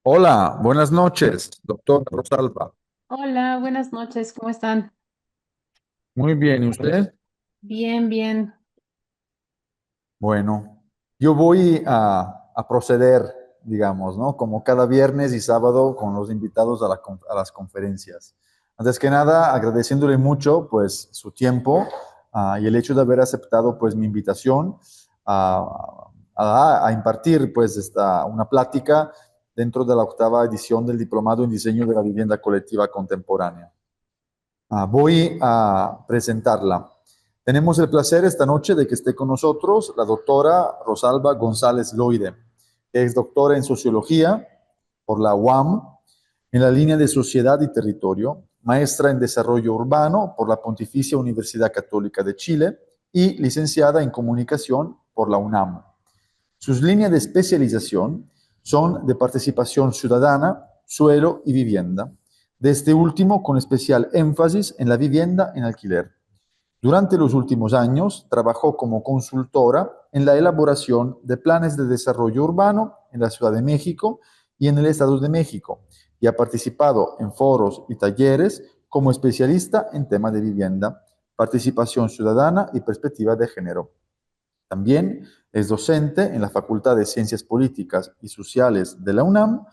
Hola, buenas noches, doctor Rosalba. Hola, buenas noches, ¿cómo están? Muy bien, ¿y usted? Bien, bien. Bueno, yo voy a proceder, digamos, ¿no? Como cada viernes y sábado con los invitados a las conferencias. Antes que nada, agradeciéndole mucho, pues, su tiempo y el hecho de haber aceptado, pues, mi invitación a impartir, pues, una plática dentro de la octava edición del Diplomado en Diseño de la Vivienda Colectiva Contemporánea. Voy a presentarla. Tenemos el placer esta noche de que esté con nosotros la doctora Rosalba González Loide, que es doctora en Sociología por la UAM, en la línea de Sociedad y Territorio, maestra en Desarrollo Urbano por la Pontificia Universidad Católica de Chile y licenciada en Comunicación por la UNAM. Sus líneas de especialización son de participación ciudadana, suelo y vivienda, de este último con especial énfasis en la vivienda en alquiler. Durante los últimos años trabajó como consultora en la elaboración de planes de desarrollo urbano en la Ciudad de México y en el Estado de México y ha participado en foros y talleres como especialista en temas de vivienda, participación ciudadana y perspectiva de género. También es docente en la Facultad de Ciencias Políticas y Sociales de la UNAM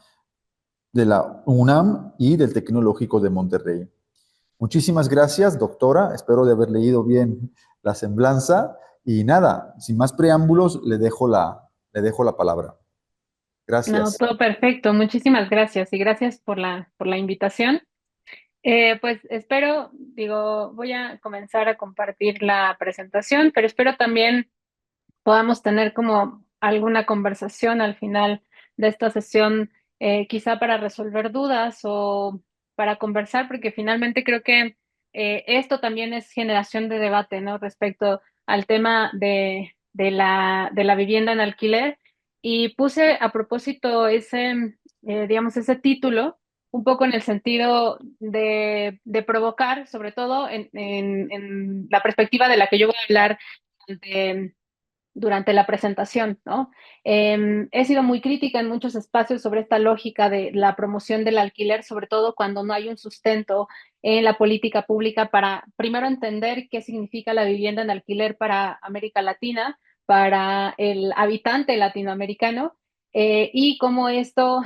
y del Tecnológico de Monterrey. Muchísimas gracias, doctora. Espero de haber leído bien la semblanza. Y nada, sin más preámbulos, le dejo la palabra. No, Gracias. todo perfecto. Muchísimas gracias y gracias por la invitación. Pues espero, digo, voy a comenzar a compartir la presentación, pero espero también podamos tener como alguna conversación al final de esta sesión, quizá para resolver dudas o para conversar, porque finalmente creo que esto también es generación de debate, ¿no? Respecto al tema de la vivienda en alquiler. Y puse a propósito digamos, ese título, un poco en el sentido de provocar, sobre todo en la perspectiva de la que yo voy a hablar durante la presentación, ¿no? He sido muy crítica en muchos espacios sobre esta lógica de la promoción del alquiler, sobre todo cuando no hay un sustento en la política pública para, primero, entender qué significa la vivienda en alquiler para América Latina, para el habitante latinoamericano, y cómo esto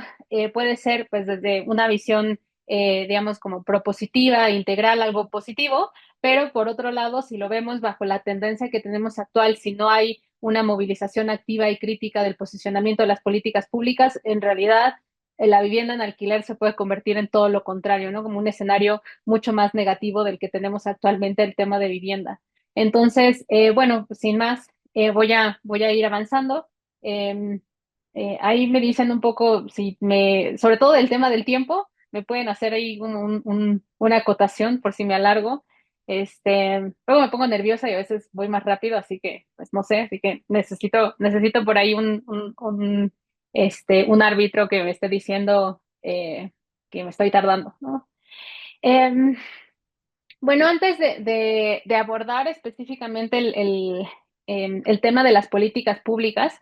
puede ser, pues, desde una visión, digamos, como propositiva, integral, algo positivo, pero por otro lado, si lo vemos bajo la tendencia que tenemos actual, si no hay una movilización activa y crítica del posicionamiento de las políticas públicas, en realidad la vivienda en alquiler se puede convertir en todo lo contrario, ¿no? Como un escenario mucho más negativo del que tenemos actualmente el tema de vivienda. Entonces, bueno, pues, sin más, voy a ir avanzando. Eh, Ahí me dicen un poco, sobre todo el tema del tiempo, me pueden hacer ahí una acotación por si me alargo. Luego me pongo nerviosa y a veces voy más rápido, así que, pues no sé, así que necesito por ahí un árbitro que me esté diciendo que me estoy tardando, ¿no? Em, bueno, antes de abordar específicamente el tema de las políticas públicas,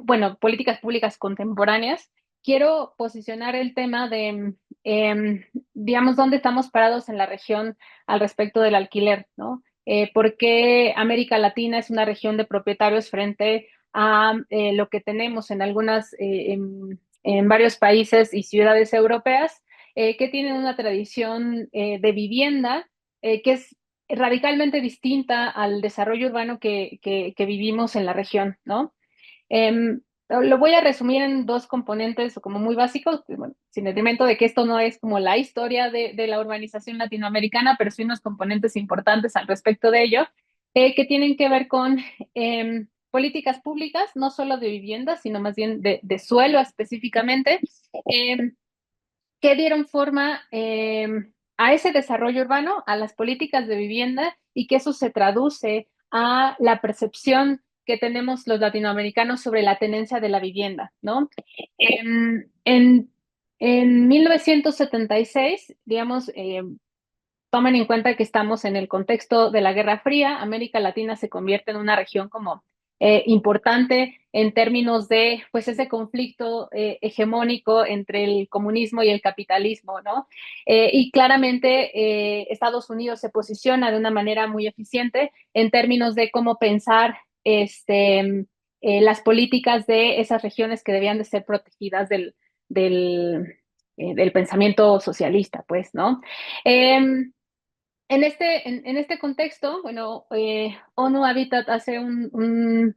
bueno, políticas públicas contemporáneas, quiero posicionar el tema eh, digamos, dónde estamos parados en la región al respecto del alquiler, ¿no? ¿Por qué América Latina es una región de propietarios frente a lo que tenemos en en varios países y ciudades europeas que tienen una tradición de vivienda que es radicalmente distinta al desarrollo urbano que vivimos en la región, ¿no? Lo voy a resumir en dos componentes como muy básicos, bueno, sin detrimento de que esto no es como la historia de la urbanización latinoamericana, pero sí unos componentes importantes al respecto de ello, que tienen que ver con políticas públicas, no solo de vivienda, sino más bien de suelo específicamente, em, que dieron forma a ese desarrollo urbano, a las políticas de vivienda y que eso se traduce a la percepción que tenemos los latinoamericanos sobre la tenencia de la vivienda, ¿no? En, en, en 1976, digamos, tomen en cuenta que estamos en el contexto de la Guerra Fría, América Latina se convierte en una región como importante en términos de pues ese conflicto hegemónico entre el comunismo y el capitalismo, ¿no? Y claramente Estados Unidos se posiciona de una manera muy eficiente en términos de cómo pensar las políticas de esas regiones que debían de ser protegidas del pensamiento socialista, pues, ¿no? En este contexto, bueno, ONU Habitat hace un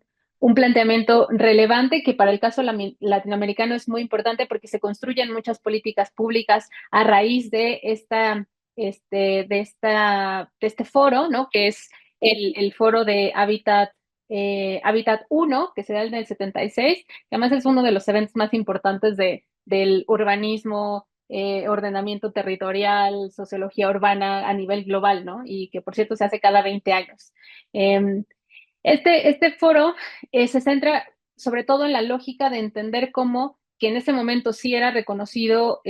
planteamiento relevante que para el caso latinoamericano es muy importante porque se construyen muchas políticas públicas a raíz de este foro, ¿no? Que es el foro de Habitat 1, que se da en el 76, que además es uno de los eventos más importantes del urbanismo, ordenamiento territorial, sociología urbana a nivel global, ¿no? Y que por cierto se hace cada 20 años. Eh, este foro se centra sobre todo en la lógica de entender cómo que en ese momento sí era reconocido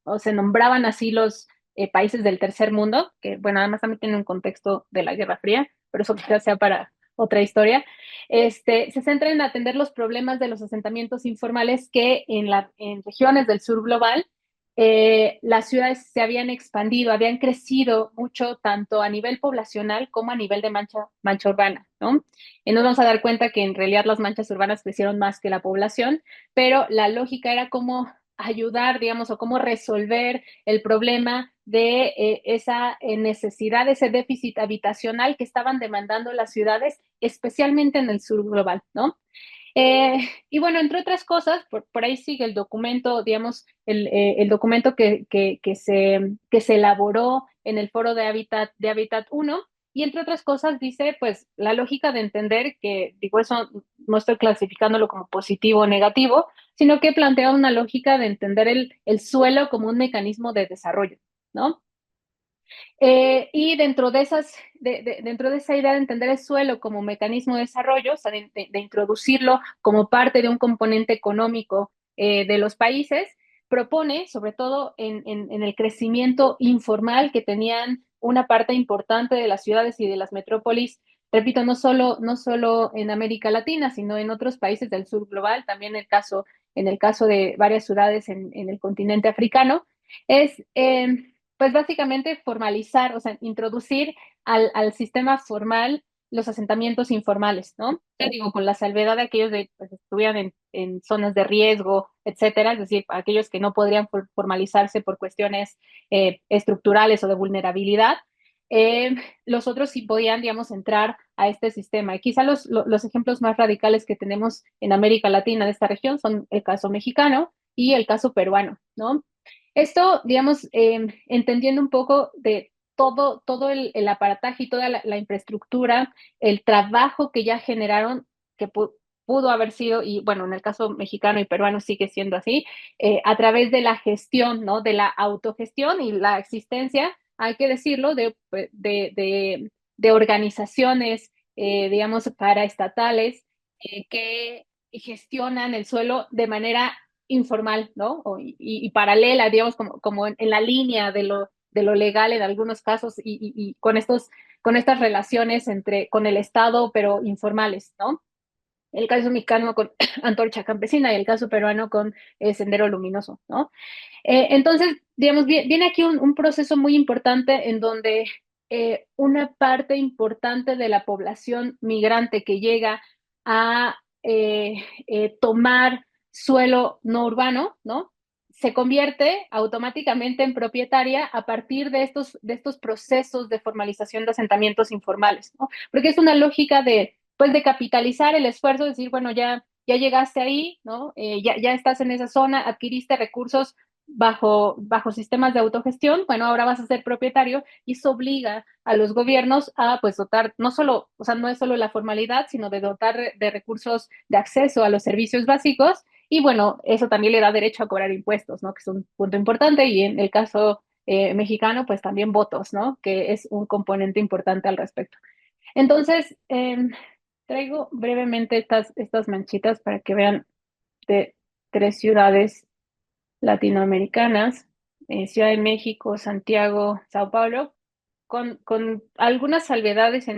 o se nombraban así los países del tercer mundo, que bueno, además también tiene un contexto de la Guerra Fría, pero eso quizás sea para otra historia. Se centra en atender los problemas de los asentamientos informales que en regiones del sur global las ciudades se habían expandido, habían crecido mucho tanto a nivel poblacional como a nivel de mancha urbana, ¿no? Y nos vamos a dar cuenta que en realidad las manchas urbanas crecieron más que la población, pero la lógica era cómo ayudar, digamos, o cómo resolver el problema de esa necesidad, ese déficit habitacional que estaban demandando las ciudades, especialmente en el sur global, ¿no? Y bueno, entre otras cosas, por ahí sigue el documento, digamos, el documento que se elaboró en el foro de Habitat 1, y entre otras cosas dice, pues, la lógica de entender que, digo, eso no estoy clasificándolo como positivo o negativo, sino que plantea una lógica de entender el suelo como un mecanismo de desarrollo, ¿no? Y dentro de esa idea de entender el suelo como mecanismo de desarrollo, o sea, de introducirlo como parte de un componente económico de los países, propone, sobre todo en el crecimiento informal que tenían una parte importante de las ciudades y de las metrópolis, repito, no solo en América Latina, sino en otros países del sur global, también en el caso de varias ciudades en el continente africano, es pues básicamente formalizar, o sea, introducir al sistema formal los asentamientos informales, ¿no? Ya digo, con la salvedad de aquellos pues, que estuvieran en zonas de riesgo, etcétera, es decir, aquellos que no podrían formalizarse por cuestiones estructurales o de vulnerabilidad. Eh, los otros sí podían, digamos, entrar a este sistema. Y quizá los ejemplos más radicales que tenemos en América Latina de esta región son el caso mexicano y el caso peruano, ¿no? Esto, digamos, entendiendo un poco de todo el aparataje y toda la infraestructura, el trabajo que ya generaron, que pudo haber sido, y bueno, en el caso mexicano y peruano sigue siendo así, a través de la gestión, ¿no? De la autogestión y la existencia, hay que decirlo, de organizaciones, digamos, paraestatales que gestionan el suelo de manera informal, ¿no? Y paralela, digamos, como en la línea de lo legal en algunos casos y con estas relaciones con el Estado, pero informales, ¿no? El caso mexicano con Antorcha Campesina y el caso peruano con Sendero Luminoso, ¿no? Entonces, digamos, viene aquí un proceso muy importante en donde una parte importante de la población migrante que llega a tomar suelo no urbano, ¿no? Se convierte automáticamente en propietaria a partir de estos procesos de formalización de asentamientos informales, ¿no? Porque es una lógica pues, de capitalizar el esfuerzo, decir, bueno, ya llegaste ahí, ¿no? Ya estás en esa zona, adquiriste recursos bajo sistemas de autogestión, bueno, ahora vas a ser propietario y eso obliga a los gobiernos a pues dotar, no solo, o sea, no es solo la formalidad, sino de dotar de recursos de acceso a los servicios básicos y bueno, eso también le da derecho a cobrar impuestos, ¿no? Que es un punto importante y en el caso mexicano, pues también votos, ¿no? Que es un componente importante al respecto. Entonces, traigo brevemente estas manchitas para que vean de 3 ciudades latinoamericanas, Ciudad de México, Santiago, Sao Paulo, con algunas salvedades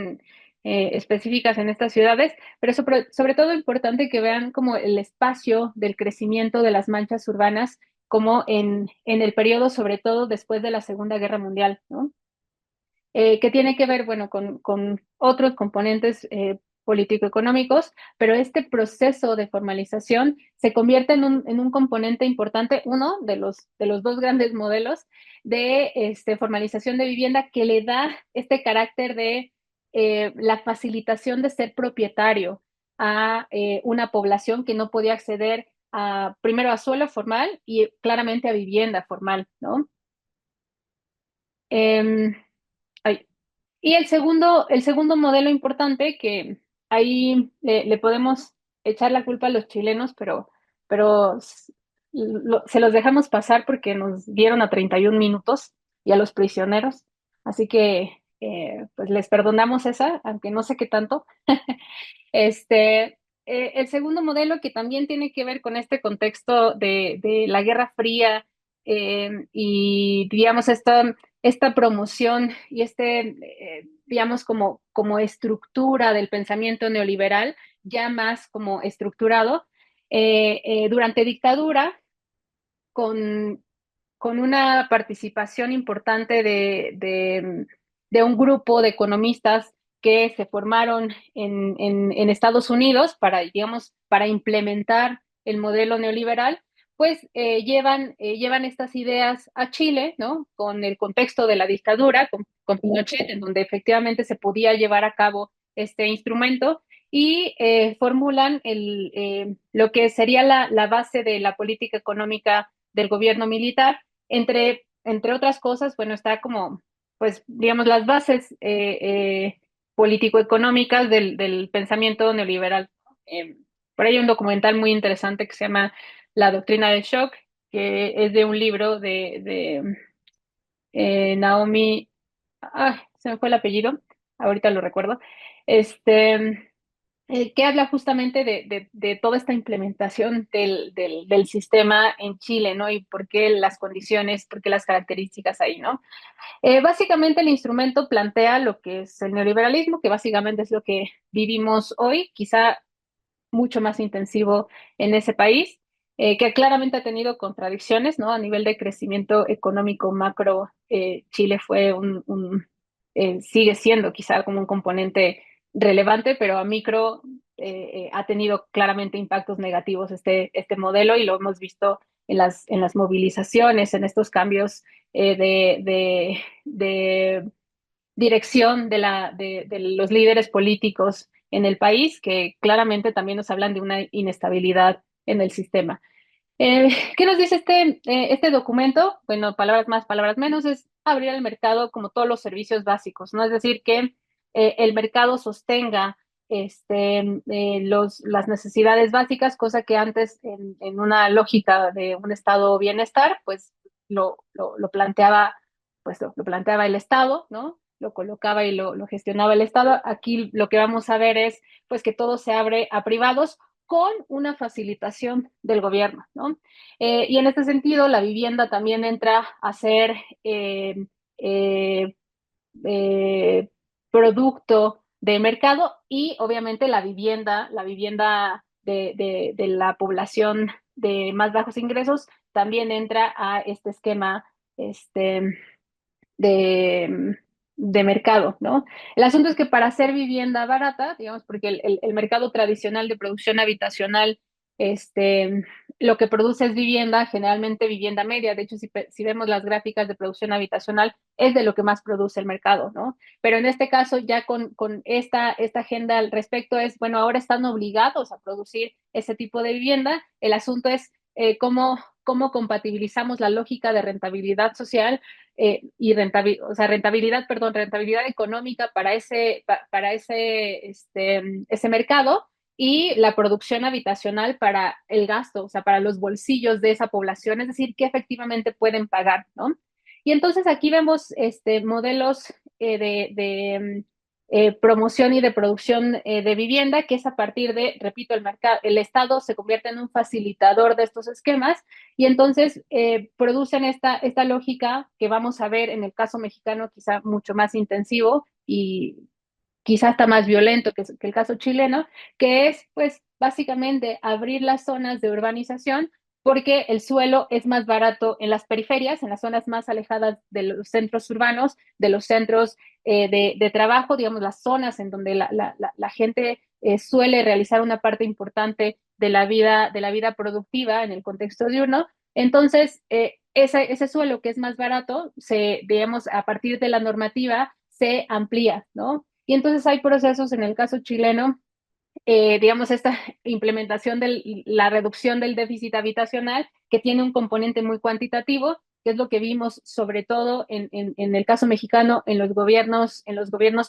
específicas en estas ciudades, pero sobre todo importante que vean como el espacio del crecimiento de las manchas urbanas como en el periodo, sobre todo después de la Segunda Guerra Mundial, ¿no? Que tiene que ver, bueno, con otros componentes político-económicos, pero este proceso de formalización se convierte en un componente importante, uno de los dos grandes modelos de formalización de vivienda que le da este carácter de la facilitación de ser propietario a una población que no podía acceder primero a suelo formal y claramente a vivienda formal, ¿no? Eh, ay, y el segundo modelo importante, que ahí le podemos echar la culpa a los chilenos, pero se los dejamos pasar porque nos dieron a 31 minutos y a los prisioneros. Así que pues les perdonamos esa, aunque no sé qué tanto. Este, el segundo modelo que también tiene que ver con este contexto de la Guerra Fría y, digamos, esta promoción y digamos, como estructura del pensamiento neoliberal, ya más como estructurado, durante dictadura, con, con una participación importante de un grupo de economistas que se formaron en Estados Unidos para, digamos, para implementar el modelo neoliberal, pues llevan estas ideas a Chile, ¿no? Con el contexto de la dictadura, con Pinochet, en donde efectivamente se podía llevar a cabo este instrumento y formulan lo que sería la base de la política económica del gobierno militar. Entre otras cosas, bueno, está como, pues, digamos, las bases político-económicas del pensamiento neoliberal. Eh, por ahí hay un documental muy interesante que se llama La doctrina del shock, que es de un libro de Naomi, se me fue el apellido, ahorita lo recuerdo, este, que habla justamente de toda esta implementación del sistema en Chile, ¿no? Y por qué las condiciones, por qué las características ahí, ¿no? Básicamente el instrumento plantea lo que es el neoliberalismo, que básicamente es lo que vivimos hoy, quizá mucho más intensivo en ese país, que claramente ha tenido contradicciones, ¿no? A nivel de crecimiento económico macro, Chile fue sigue siendo quizá como un componente relevante, pero a micro ha tenido claramente impactos negativos este modelo y lo hemos visto en las movilizaciones, en estos cambios de dirección de los líderes políticos en el país, que claramente también nos hablan de una inestabilidad en el sistema. ¿Qué nos dice este documento? Bueno, palabras más, palabras menos, es abrir el mercado como todos los servicios básicos, ¿no? Es decir, que el mercado sostenga las necesidades básicas, cosa que antes en una lógica de un estado bienestar, pues lo planteaba, pues lo planteaba el Estado, ¿no? Lo colocaba y lo gestionaba el Estado. Aquí lo que vamos a ver es pues que todo se abre a privados con una facilitación del gobierno, ¿no? Y en este sentido, la vivienda también entra a ser eh, eh, producto de mercado y obviamente la vivienda de la población de más bajos ingresos también entra a este esquema este, de, de mercado, ¿no? El asunto es que para hacer vivienda barata, digamos, porque el mercado tradicional de producción habitacional, este, lo que produce es vivienda, generalmente vivienda media. De hecho, si vemos las gráficas de producción habitacional, es de lo que más produce el mercado, ¿no? Pero en este caso, ya con esta agenda al respecto es, bueno, ahora están obligados a producir ese tipo de vivienda. El asunto es cómo compatibilizamos la lógica de rentabilidad social y rentabilidad, perdón, rentabilidad económica para ese mercado y la producción habitacional para el gasto, o sea, para los bolsillos de esa población, es decir, que efectivamente pueden pagar, ¿no? Y entonces aquí vemos modelos promoción y de producción de vivienda, que es a partir de, repito, el Estado se convierte en un facilitador de estos esquemas y entonces producen esta lógica que vamos a ver en el caso mexicano quizá mucho más intensivo y quizás está más violento que el caso chileno, que es pues básicamente abrir las zonas de urbanización porque el suelo es más barato en las periferias, en las zonas más alejadas de los centros urbanos, de los centros de trabajo, digamos, las zonas en donde la gente suele realizar una parte importante de la vida productiva en el contexto de uno. Entonces, ese suelo que es más barato, digamos, a partir de la normativa, se amplía, ¿no? Y entonces hay procesos en el caso chileno, digamos, esta implementación de la reducción del déficit habitacional, que tiene un componente muy cuantitativo, que es lo que vimos sobre todo en el caso mexicano, en los gobiernos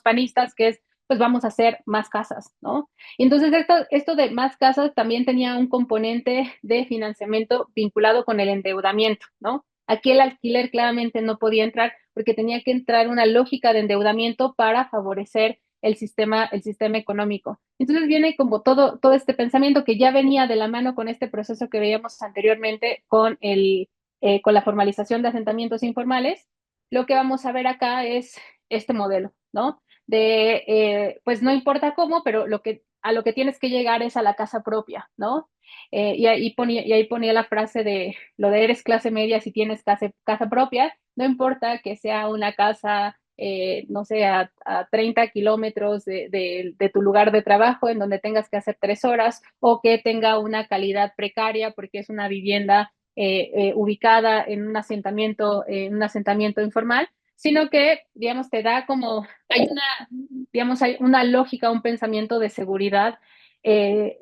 panistas, que es, pues vamos a hacer más casas, ¿no? Y entonces esto de más casas también tenía un componente de financiamiento vinculado con el endeudamiento, ¿no? Aquí el alquiler claramente no podía entrar porque tenía que entrar una lógica de endeudamiento para favorecer el sistema económico. Entonces viene como todo este pensamiento que ya venía de la mano con este proceso que veíamos anteriormente con la formalización de asentamientos informales. Lo que vamos a ver acá es este modelo, ¿no? Pues no importa cómo, pero a lo que tienes que llegar es a la casa propia, ¿no? Y ahí ponía la frase de lo de eres clase media si tienes casa propia, no importa que sea una casa no sé, a 30 kilómetros de tu lugar de trabajo en donde tengas que hacer 3 horas o que tenga una calidad precaria porque es una vivienda ubicada en un asentamiento informal, sino que, digamos, te da como, digamos, hay una lógica, un pensamiento de seguridad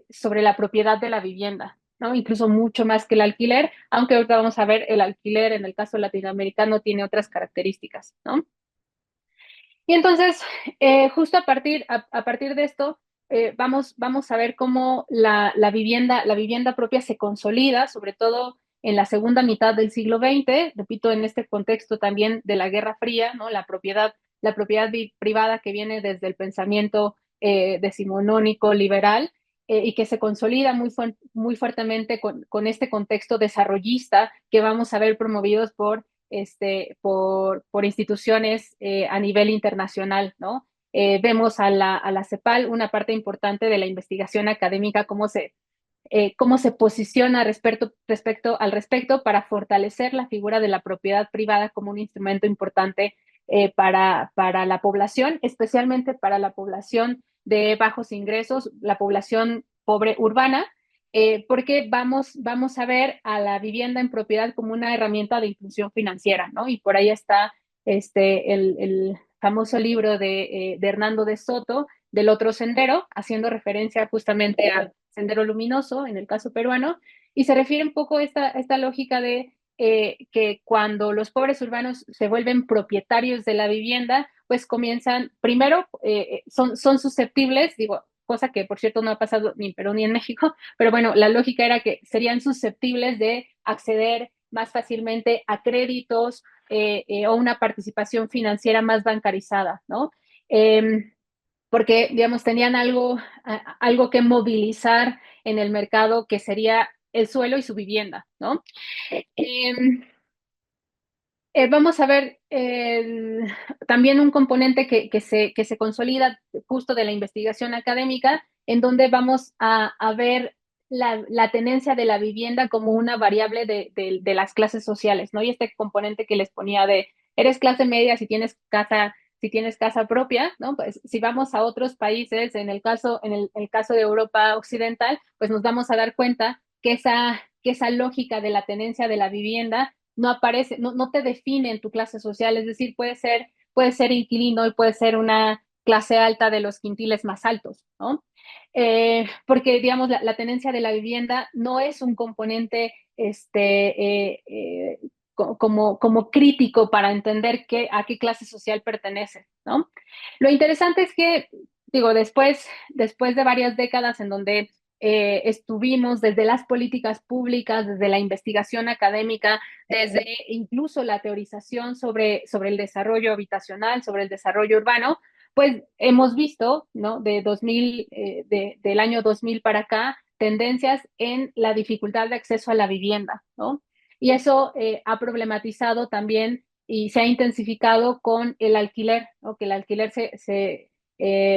sobre la propiedad de la vivienda. ¿No? Incluso mucho más que el alquiler, aunque ahorita vamos a ver el alquiler en el caso latinoamericano tiene otras características, ¿no? Y entonces, justo a partir de esto, vamos a ver cómo la vivienda propia se consolida, sobre todo en la segunda mitad del siglo XX, repito, en este contexto también de la Guerra Fría, ¿no? La propiedad privada que viene desde el pensamiento decimonónico liberal y que se consolida muy fuertemente con este contexto desarrollista que vamos a ver promovidos por instituciones a nivel internacional, ¿no? Vemos a la CEPAL una parte importante de la investigación académica, cómo se posiciona al respecto para fortalecer la figura de la propiedad privada como un instrumento importante para la población, especialmente para la población de bajos ingresos, la población pobre urbana, porque vamos a ver a la vivienda en propiedad como una herramienta de inclusión financiera, ¿no? Y por ahí está el famoso libro de Hernando de Soto, del otro sendero, haciendo referencia justamente al sendero luminoso, en el caso peruano, y se refiere un poco a esta lógica de que cuando los pobres urbanos se vuelven propietarios de la vivienda, pues comienzan, primero, son susceptibles, digo, cosa que por cierto no ha pasado ni en Perú ni en México, pero bueno, la lógica era que serían susceptibles de acceder más fácilmente a créditos o una participación financiera más bancarizada, ¿no? Porque, digamos, tenían algo que movilizar en el mercado que sería el suelo y su vivienda, ¿no? Eh, Vamos a ver también un componente que se consolida justo de la investigación académica, en donde vamos a ver la tenencia de la vivienda como una variable de las clases sociales, ¿no? Y este componente que les ponía de, eres clase media si tienes casa propia, ¿no? Pues si vamos a otros países, el caso de Europa Occidental, pues nos vamos a dar cuenta que esa lógica de la tenencia de la vivienda no aparece, no te define en tu clase social, es decir, puede ser inquilino y puede ser una clase alta de los quintiles más altos, ¿no? Porque, digamos, la tenencia de la vivienda no es un componente como crítico para entender a qué clase social pertenece, ¿no? Lo interesante es que, digo, después de varias décadas en donde estuvimos desde las políticas públicas, desde la investigación académica, desde incluso la teorización sobre el desarrollo habitacional, sobre el desarrollo urbano, pues hemos visto, ¿no? Del año 2000 para acá, tendencias en la dificultad de acceso a la vivienda, ¿no? Y eso ha problematizado también y se ha intensificado con el alquiler, ¿no? Que el alquiler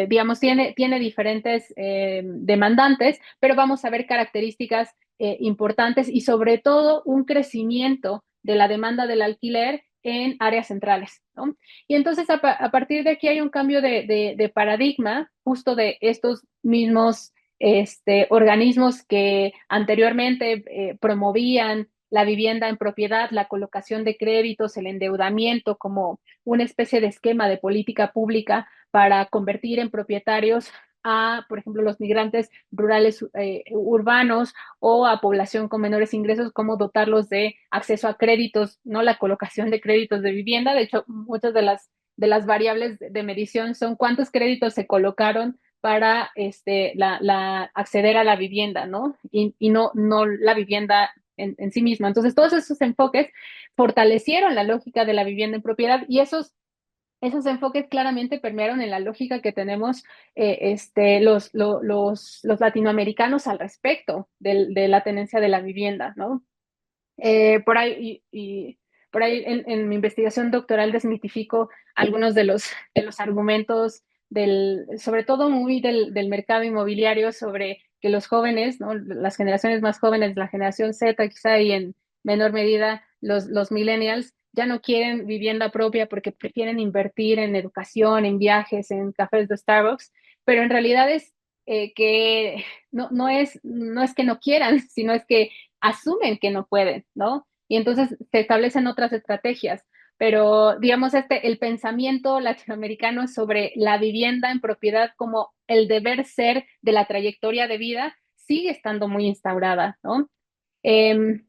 digamos, tiene diferentes demandantes, pero vamos a ver características importantes y sobre todo un crecimiento de la demanda del alquiler en áreas centrales, ¿no? Y entonces a partir de aquí hay un cambio de paradigma justo de estos mismos organismos que anteriormente promovían la vivienda en propiedad, la colocación de créditos, el endeudamiento como una especie de esquema de política pública para convertir en propietarios a, por ejemplo, los migrantes rurales urbanos o a población con menores ingresos, cómo dotarlos de acceso a créditos, no la colocación de créditos de vivienda. De hecho, muchas de las variables de medición son cuántos créditos se colocaron para acceder a la vivienda, ¿no? Y no la vivienda en sí misma. Entonces, todos esos enfoques fortalecieron la lógica de la vivienda en propiedad y esos enfoques claramente permearon en la lógica que tenemos los latinoamericanos al respecto de la tenencia de la vivienda, ¿no? Por ahí, por ahí en mi investigación doctoral desmitifico algunos de los argumentos sobre todo muy del mercado inmobiliario sobre que los jóvenes, ¿no? Las generaciones más jóvenes, la generación Z quizá y en menor medida los millennials, ya no quieren vivienda propia porque prefieren invertir en educación, en viajes, en cafés de Starbucks, pero en realidad es que no es que no quieran, sino es que asumen que no pueden, ¿no? Y entonces se establecen otras estrategias. Pero, digamos, el pensamiento latinoamericano sobre la vivienda en propiedad como el deber ser de la trayectoria de vida sigue estando muy instaurada, ¿no? Eh,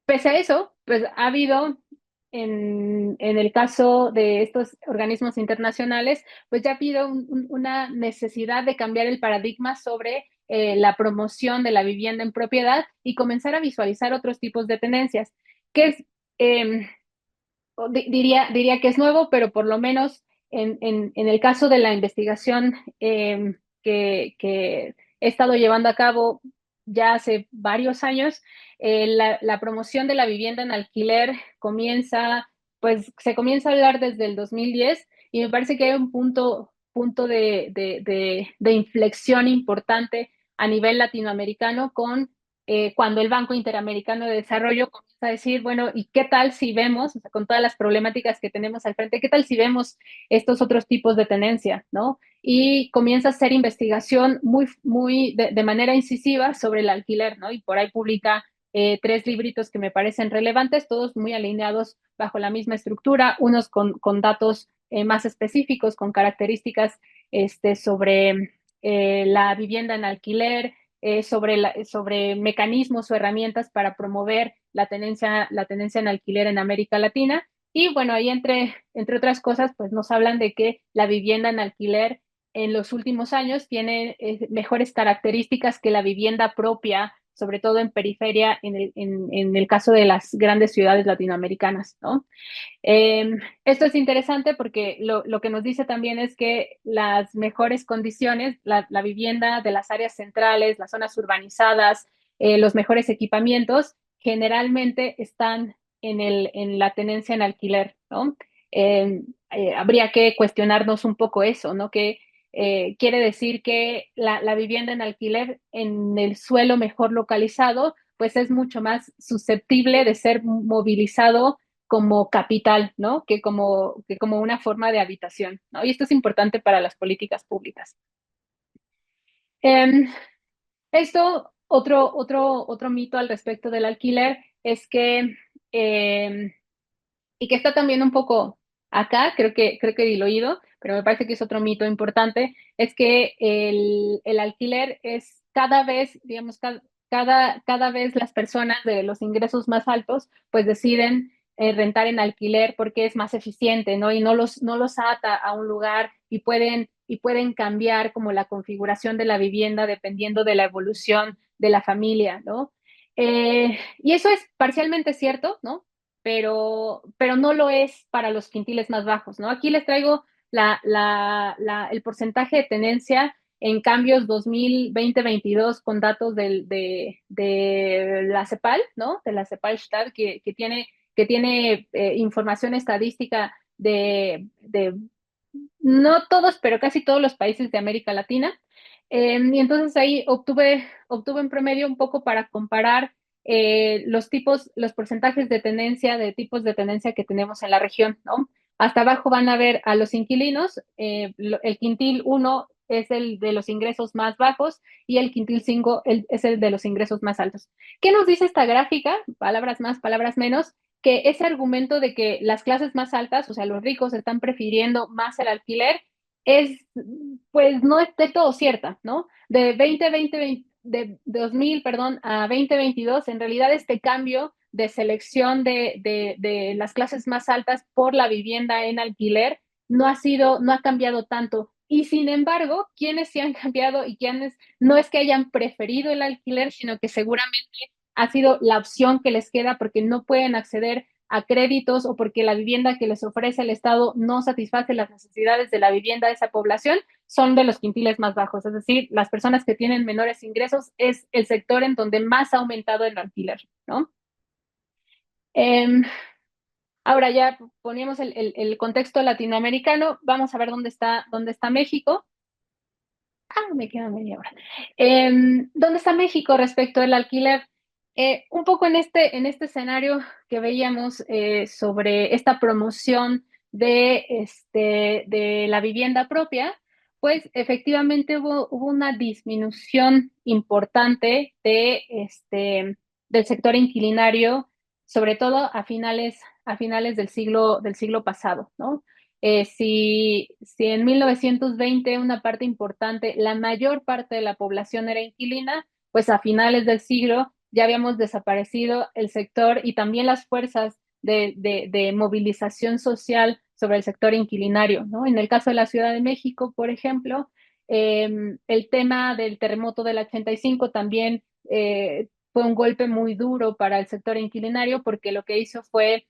Pese a eso, pues ha habido, en el caso de estos organismos internacionales, pues ya ha habido una necesidad de cambiar el paradigma sobre la promoción de la vivienda en propiedad y comenzar a visualizar otros tipos de tendencias, que es, eh, diría que es nuevo, pero por lo menos en el caso de la investigación que he estado llevando a cabo ya hace varios años, la promoción de la vivienda en alquiler se comienza a hablar desde el 2010 y me parece que hay un punto de inflexión importante a nivel latinoamericano cuando el Banco Interamericano de Desarrollo comienza a decir, bueno, ¿y qué tal si vemos, o sea, con todas las problemáticas que tenemos al frente, qué tal si vemos estos otros tipos de tenencia, ¿no? Y comienza a hacer investigación muy de manera incisiva sobre el alquiler, ¿no? Y por ahí publica 3 libritos que me parecen relevantes, todos muy alineados bajo la misma estructura, unos con datos más específicos, con características sobre la vivienda en alquiler, sobre mecanismos o herramientas para promover la tenencia en alquiler en América Latina. Y bueno, ahí entre otras cosas, pues nos hablan de que la vivienda en alquiler en los últimos años tiene mejores características que la vivienda propia, sobre todo en periferia, en el caso de las grandes ciudades latinoamericanas, ¿no? Esto es interesante porque lo que nos dice también es que las mejores condiciones, la vivienda de las áreas centrales, las zonas urbanizadas, los mejores equipamientos, generalmente están en la tenencia en alquiler, ¿no? Habría que cuestionarnos un poco eso, ¿no? Que quiere decir que la vivienda en alquiler en el suelo mejor localizado, pues es mucho más susceptible de ser movilizado como capital, ¿no? Que como una forma de habitación, ¿no? Y esto es importante para las políticas públicas. Eh, otro mito al respecto del alquiler es que, y que está también un poco acá, creo que lo he oído, pero me parece que es otro mito importante, es que el alquiler es cada vez, digamos, cada vez las personas de los ingresos más altos, pues deciden rentar en alquiler porque es más eficiente, ¿no? Y no los ata a un lugar y pueden cambiar como la configuración de la vivienda dependiendo de la evolución de la familia, ¿no? Y eso es parcialmente cierto, ¿no? Pero no lo es para los quintiles más bajos, ¿no? Aquí les traigo el porcentaje de tenencia en cambios 2020-22 con datos de la CEPAL, ¿no? De la CEPAL-Stad, que tiene información estadística de no todos, pero casi todos los países de América Latina. Y entonces ahí obtuve en promedio un poco para comparar los porcentajes de tenencia, de tipos de tenencia que tenemos en la región, ¿no? Hasta abajo van a ver a los inquilinos, el quintil 1 es el de los ingresos más bajos y el quintil 5 es el de los ingresos más altos. ¿Qué nos dice esta gráfica? Palabras más, palabras menos, que ese argumento de que las clases más altas, o sea, los ricos están prefiriendo más el alquiler, es, pues no es de todo cierta, ¿no? De 2000, perdón, a 2022, en realidad este cambio de selección de las clases más altas por la vivienda en alquiler no ha cambiado tanto. Y sin embargo, quienes sí han cambiado y quienes no es que hayan preferido el alquiler, sino que seguramente ha sido la opción que les queda porque no pueden acceder a créditos o porque la vivienda que les ofrece el Estado no satisface las necesidades de la vivienda de esa población, son de los quintiles más bajos. Es decir, las personas que tienen menores ingresos es el sector en donde más ha aumentado el alquiler, ¿no? Eh, Ahora ya poníamos el contexto latinoamericano, vamos a ver dónde está México. Me queda media hora. ¿Dónde está México respecto al alquiler? Un poco en este escenario que veíamos sobre esta promoción de la vivienda propia, pues efectivamente hubo una disminución importante del sector inquilinario, sobre todo a finales del siglo pasado, ¿no? Si en 1920 una parte importante, la mayor parte de la población era inquilina, pues a finales del siglo ya habíamos desaparecido el sector y también las fuerzas de movilización social sobre el sector inquilinario, ¿no? En el caso de la Ciudad de México, por ejemplo, el tema del terremoto del 85 también fue un golpe muy duro para el sector inquilinario porque lo que hizo fue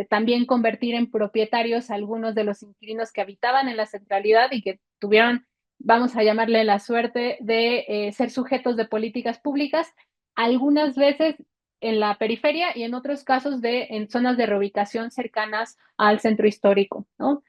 también convertir en propietarios a algunos de los inquilinos que habitaban en la centralidad y que tuvieron, vamos a llamarle la suerte de ser sujetos de políticas públicas, algunas veces en la periferia y en otros casos en zonas de reubicación cercanas al centro histórico, ¿no?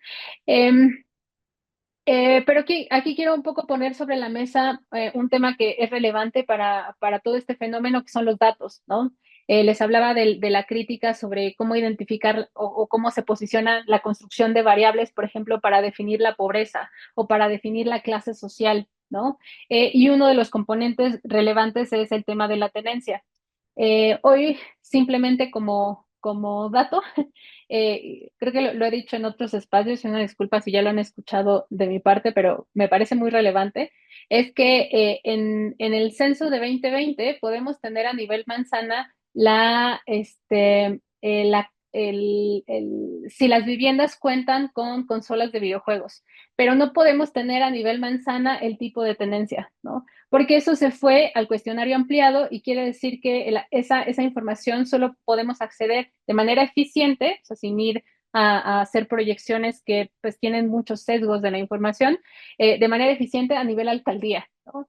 Eh, pero aquí quiero un poco poner sobre la mesa un tema que es relevante para todo este fenómeno, que son los datos, ¿no? Les hablaba de la crítica sobre cómo identificar o cómo se posiciona la construcción de variables, por ejemplo, para definir la pobreza o para definir la clase social, ¿no? Y uno de los componentes relevantes es el tema de la tenencia. Hoy, simplemente como dato, creo que lo he dicho en otros espacios, y una disculpa si ya lo han escuchado de mi parte, pero me parece muy relevante, es que en el censo de 2020 podemos tener a nivel manzana si las viviendas cuentan con consolas de videojuegos, pero no podemos tener a nivel manzana el tipo de tenencia, ¿no? Porque eso se fue al cuestionario ampliado y quiere decir que esa información solo podemos acceder de manera eficiente, o sea, sin ir a hacer proyecciones que pues tienen muchos sesgos de la información, de manera eficiente a nivel alcaldía, ¿no?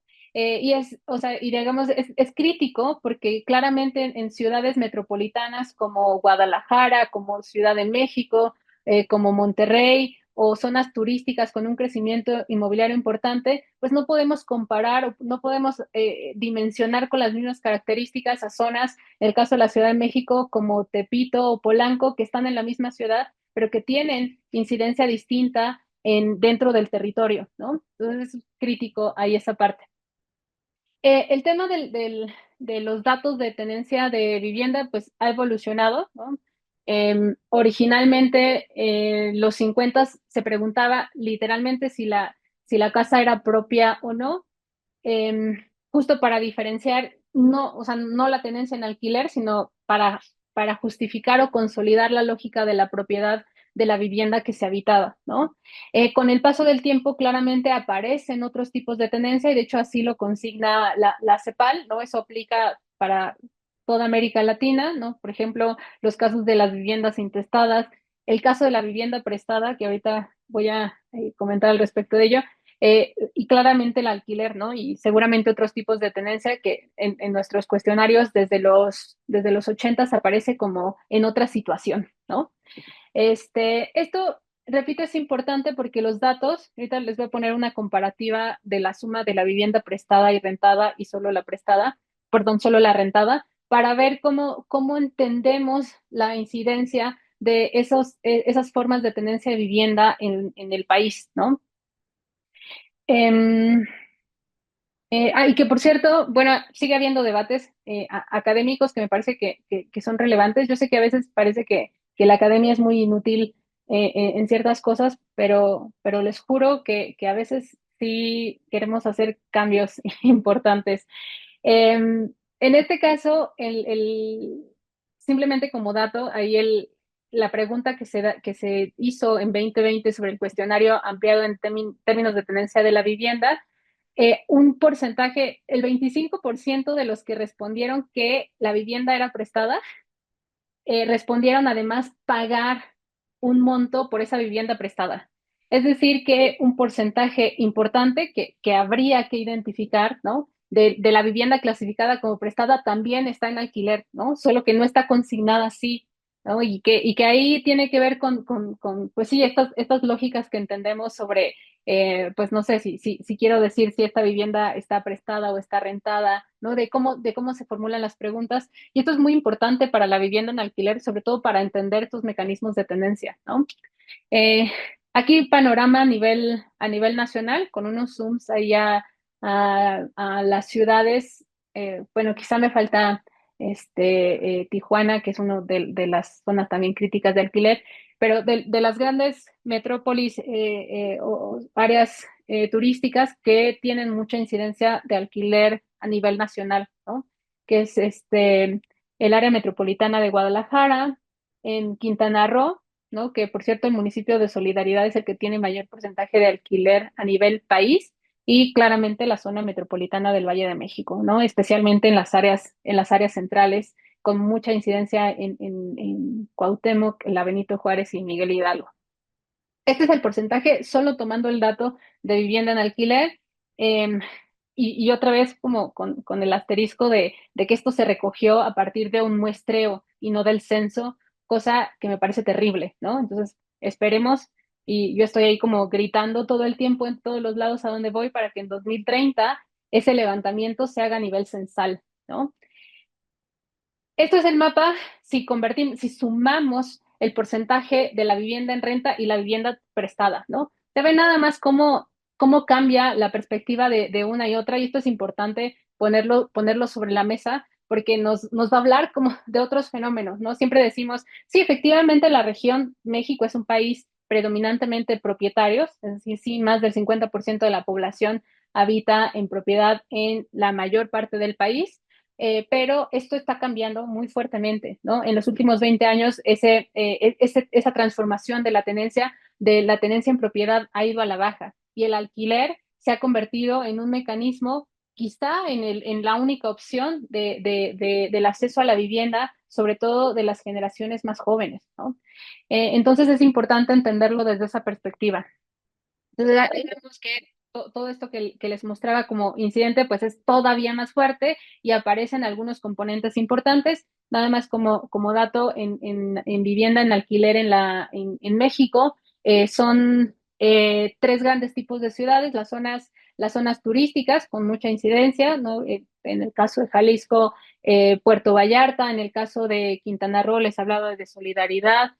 O sea, y digamos, es crítico porque claramente en ciudades metropolitanas como Guadalajara, como Ciudad de México, como Monterrey, o zonas turísticas con un crecimiento inmobiliario importante, pues no podemos comparar o no podemos dimensionar con las mismas características a zonas, en el caso de la Ciudad de México, como Tepito o Polanco, que están en la misma ciudad, pero que tienen incidencia distinta dentro del territorio, ¿no? Entonces es crítico ahí esa parte. El tema de los datos de tenencia de vivienda, pues ha evolucionado, ¿no? Originalmente, los 50 se preguntaba literalmente si la casa era propia o no, justo para diferenciar, no, o sea, no la tenencia en alquiler, sino para justificar o consolidar la lógica de la propiedad de la vivienda que se habitaba, ¿no? Con el paso del tiempo, claramente aparecen otros tipos de tenencia y de hecho así lo consigna la CEPAL, ¿no? Eso aplica para toda América Latina, ¿no? Por ejemplo, los casos de las viviendas intestadas, el caso de la vivienda prestada, que ahorita voy a comentar al respecto de ello, y claramente el alquiler, ¿no? Y seguramente otros tipos de tenencia que en nuestros cuestionarios desde los 80 aparece como en otra situación, ¿no? Esto repito, es importante porque los datos, ahorita les voy a poner una comparativa de la suma de la vivienda prestada y rentada y solo la prestada, perdón, solo la rentada, para ver cómo entendemos la incidencia de esas formas de tenencia de vivienda en el país, ¿no? Em, y que por cierto, bueno, sigue habiendo debates académicos que me parece que son relevantes. Yo sé que a veces parece que la academia es muy inútil en ciertas cosas, pero les juro que a veces sí queremos hacer cambios importantes. En este caso, simplemente como dato, ahí la pregunta que se hizo en 2020 sobre el cuestionario ampliado en términos de tenencia de la vivienda, un porcentaje, el 25% de los que respondieron que la vivienda era prestada, respondieron además pagar un monto por esa vivienda prestada. Es decir, que un porcentaje importante que habría que identificar, ¿no? De la vivienda clasificada como prestada también está en alquiler, ¿no? Solo que no está consignada así, ¿no? Y que ahí tiene que ver con pues sí, estas lógicas que entendemos sobre pues no sé si quiero decir si esta vivienda está prestada o está rentada, ¿no? De cómo se formulan las preguntas. Y esto es muy importante para la vivienda en alquiler, sobre todo para entender estos mecanismos de tendencia, ¿no? Eh, Aquí panorama a nivel nacional, con unos zooms ahí a las ciudades. Bueno, quizá me falta Tijuana, que es una de las zonas también críticas de alquiler, pero de las grandes metrópolis o áreas turísticas que tienen mucha incidencia de alquiler a nivel nacional, ¿no? Que es el área metropolitana de Guadalajara, en Quintana Roo, ¿no? Que por cierto el municipio de Solidaridad es el que tiene mayor porcentaje de alquiler a nivel país y claramente la zona metropolitana del Valle de México, ¿no? Especialmente en las áreas centrales, con mucha incidencia en Cuauhtémoc, la Benito Juárez y Miguel Hidalgo. Este es el porcentaje solo tomando el dato de vivienda en alquiler. eh, y otra vez como con el asterisco de que esto se recogió a partir de un muestreo y no del censo, cosa que me parece terrible, ¿no? Entonces, esperemos, y yo estoy ahí como gritando todo el tiempo en todos los lados a donde voy para que en 2030 ese levantamiento se haga a nivel censal, ¿no? Esto es el mapa si sumamos el porcentaje de la vivienda en renta y la vivienda prestada, ¿no? Se ve nada más cómo cambia la perspectiva de una y otra, y esto es importante ponerlo sobre la mesa porque nos va a hablar como de otros fenómenos, ¿no? Siempre decimos, sí, efectivamente la región México es un país predominantemente propietarios, es decir, sí, más del 50% de la población habita en propiedad en la mayor parte del país, pero esto está cambiando muy fuertemente, ¿no? En los últimos 20 años, esa transformación de la tenencia en propiedad ha ido a la baja y el alquiler se ha convertido en un mecanismo, quizá en la única opción del acceso a la vivienda, sobre todo de las generaciones más jóvenes, ¿no? Entonces es importante entenderlo desde esa perspectiva. Entonces, ahí vemos que todo esto que les mostraba como incidente, pues es todavía más fuerte y aparecen algunos componentes importantes. Nada más como dato, en vivienda en alquiler en México, son tres grandes tipos de ciudades: las zonas turísticas con mucha incidencia, ¿no? En el caso de Jalisco, Puerto Vallarta; en el caso de Quintana Roo, les hablaba de Solidaridad.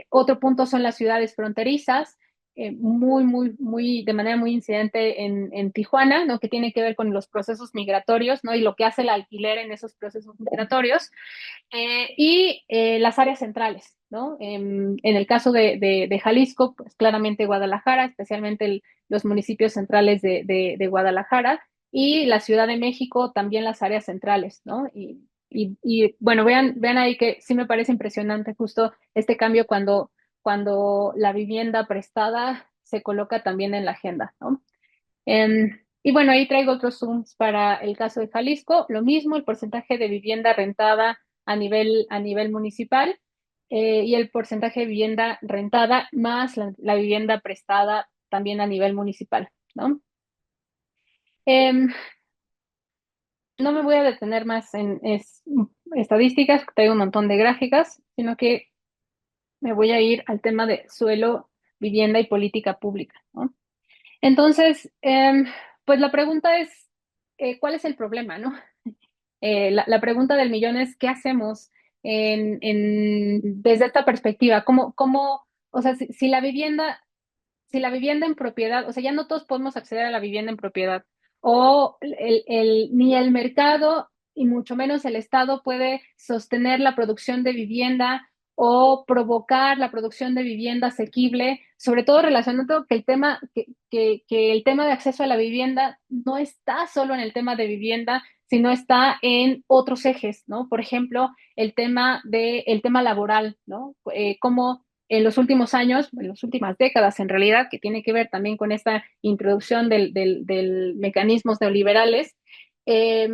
Otro punto son las ciudades fronterizas, muy, muy, muy, de manera muy incidente en Tijuana, ¿no? Que tiene que ver con los procesos migratorios, ¿no? Y lo que hace el alquiler en esos procesos migratorios. Y las áreas centrales, ¿no? En el caso de Jalisco, pues claramente Guadalajara, especialmente los municipios centrales de Guadalajara, y la Ciudad de México, también las áreas centrales, ¿no? Y bueno, vean ahí que sí me parece impresionante justo este cambio cuando la vivienda prestada se coloca también en la agenda, ¿no? Y bueno, ahí traigo otros zooms para el caso de Jalisco. Lo mismo, el porcentaje de vivienda rentada a nivel municipal, y el porcentaje de vivienda rentada más la vivienda prestada también a nivel municipal, ¿no? Em, no me voy a detener más en estadísticas, traigo un montón de gráficas, sino que me voy a ir al tema de suelo, vivienda y política pública, ¿no? Entonces, pues la pregunta es, ¿cuál es el problema, no? La pregunta del millón es, ¿qué hacemos desde esta perspectiva? O sea, si la vivienda en propiedad, o sea, ya no todos podemos acceder a la vivienda en propiedad, o ni el mercado y mucho menos el Estado puede sostener la producción de vivienda o provocar la producción de vivienda asequible, sobre todo relacionando que el tema de acceso a la vivienda no está solo en el tema de vivienda, sino está en otros ejes, ¿no? Por ejemplo, el tema laboral, ¿no? Cómo en los últimos años, en las últimas décadas en realidad, que tiene que ver también con esta introducción del mecanismos neoliberales, eh,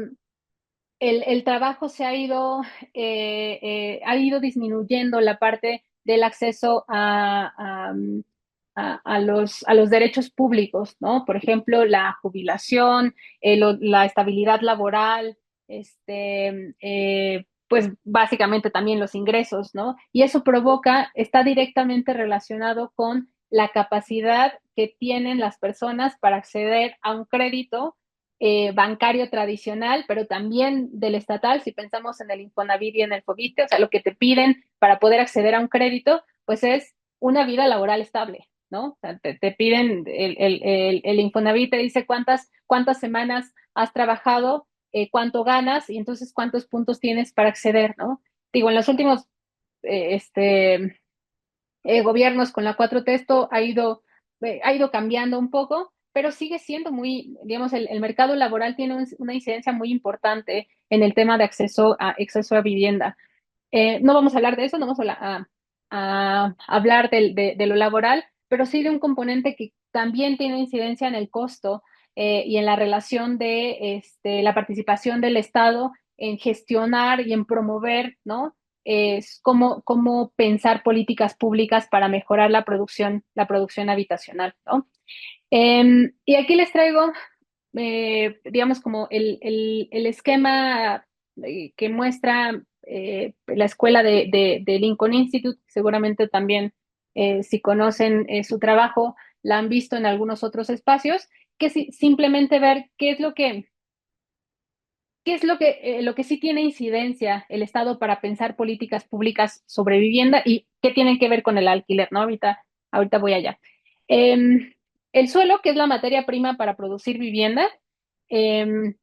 el trabajo ha ido disminuyendo la parte del acceso a los derechos públicos, ¿no? Por ejemplo, la jubilación, la estabilidad laboral, pues básicamente también los ingresos, ¿no? Y eso está directamente relacionado con la capacidad que tienen las personas para acceder a un crédito bancario tradicional, pero también del estatal, si pensamos en el Infonavit y en el Fobiste, o sea, lo que te piden para poder acceder a un crédito, pues es una vida laboral estable, ¿no? O sea, te piden, el Infonavit te dice cuántas semanas has trabajado, cuánto ganas y entonces cuántos puntos tienes para acceder, ¿no? Digo, en los últimos eh, este, gobiernos con la 4T esto ha ido cambiando un poco, pero sigue siendo digamos, el mercado laboral tiene una incidencia muy importante en el tema de acceso a vivienda. No vamos a hablar de eso, no vamos a hablar de lo laboral, pero sí de un componente que también tiene incidencia en el costo y en la relación de la participación del Estado en gestionar y en promover, ¿no? Es cómo pensar políticas públicas para mejorar la producción habitacional, ¿no? Y aquí les traigo digamos, como el esquema que muestra la escuela de Lincoln Institute, seguramente también si conocen su trabajo, la han visto en algunos otros espacios, que simplemente ver lo que sí tiene incidencia el Estado para pensar políticas públicas sobre vivienda y qué tienen que ver con el alquiler, ¿no? Ahorita voy allá. Eh, el suelo, que es la materia prima para producir vivienda, eh,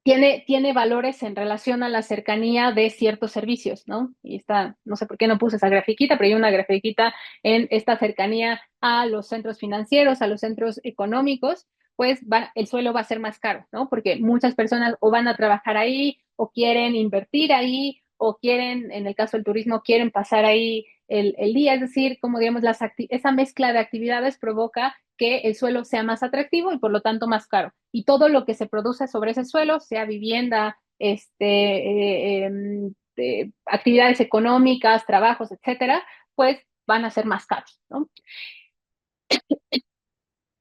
tiene valores en relación a la cercanía de ciertos servicios, ¿no? Y no sé por qué no puse esa grafiquita, pero hay una grafiquita en esta cercanía a los centros financieros, a los centros económicos, pues el suelo va a ser más caro, ¿no? Porque muchas personas o van a trabajar ahí, o quieren invertir ahí, o quieren, en el caso del turismo, quieren pasar ahí el día, es decir, como digamos, esa mezcla de actividades provoca que el suelo sea más atractivo y por lo tanto más caro. Y todo lo que se produce sobre ese suelo, sea vivienda, actividades económicas, trabajos, etcétera, pues van a ser más caros, ¿no?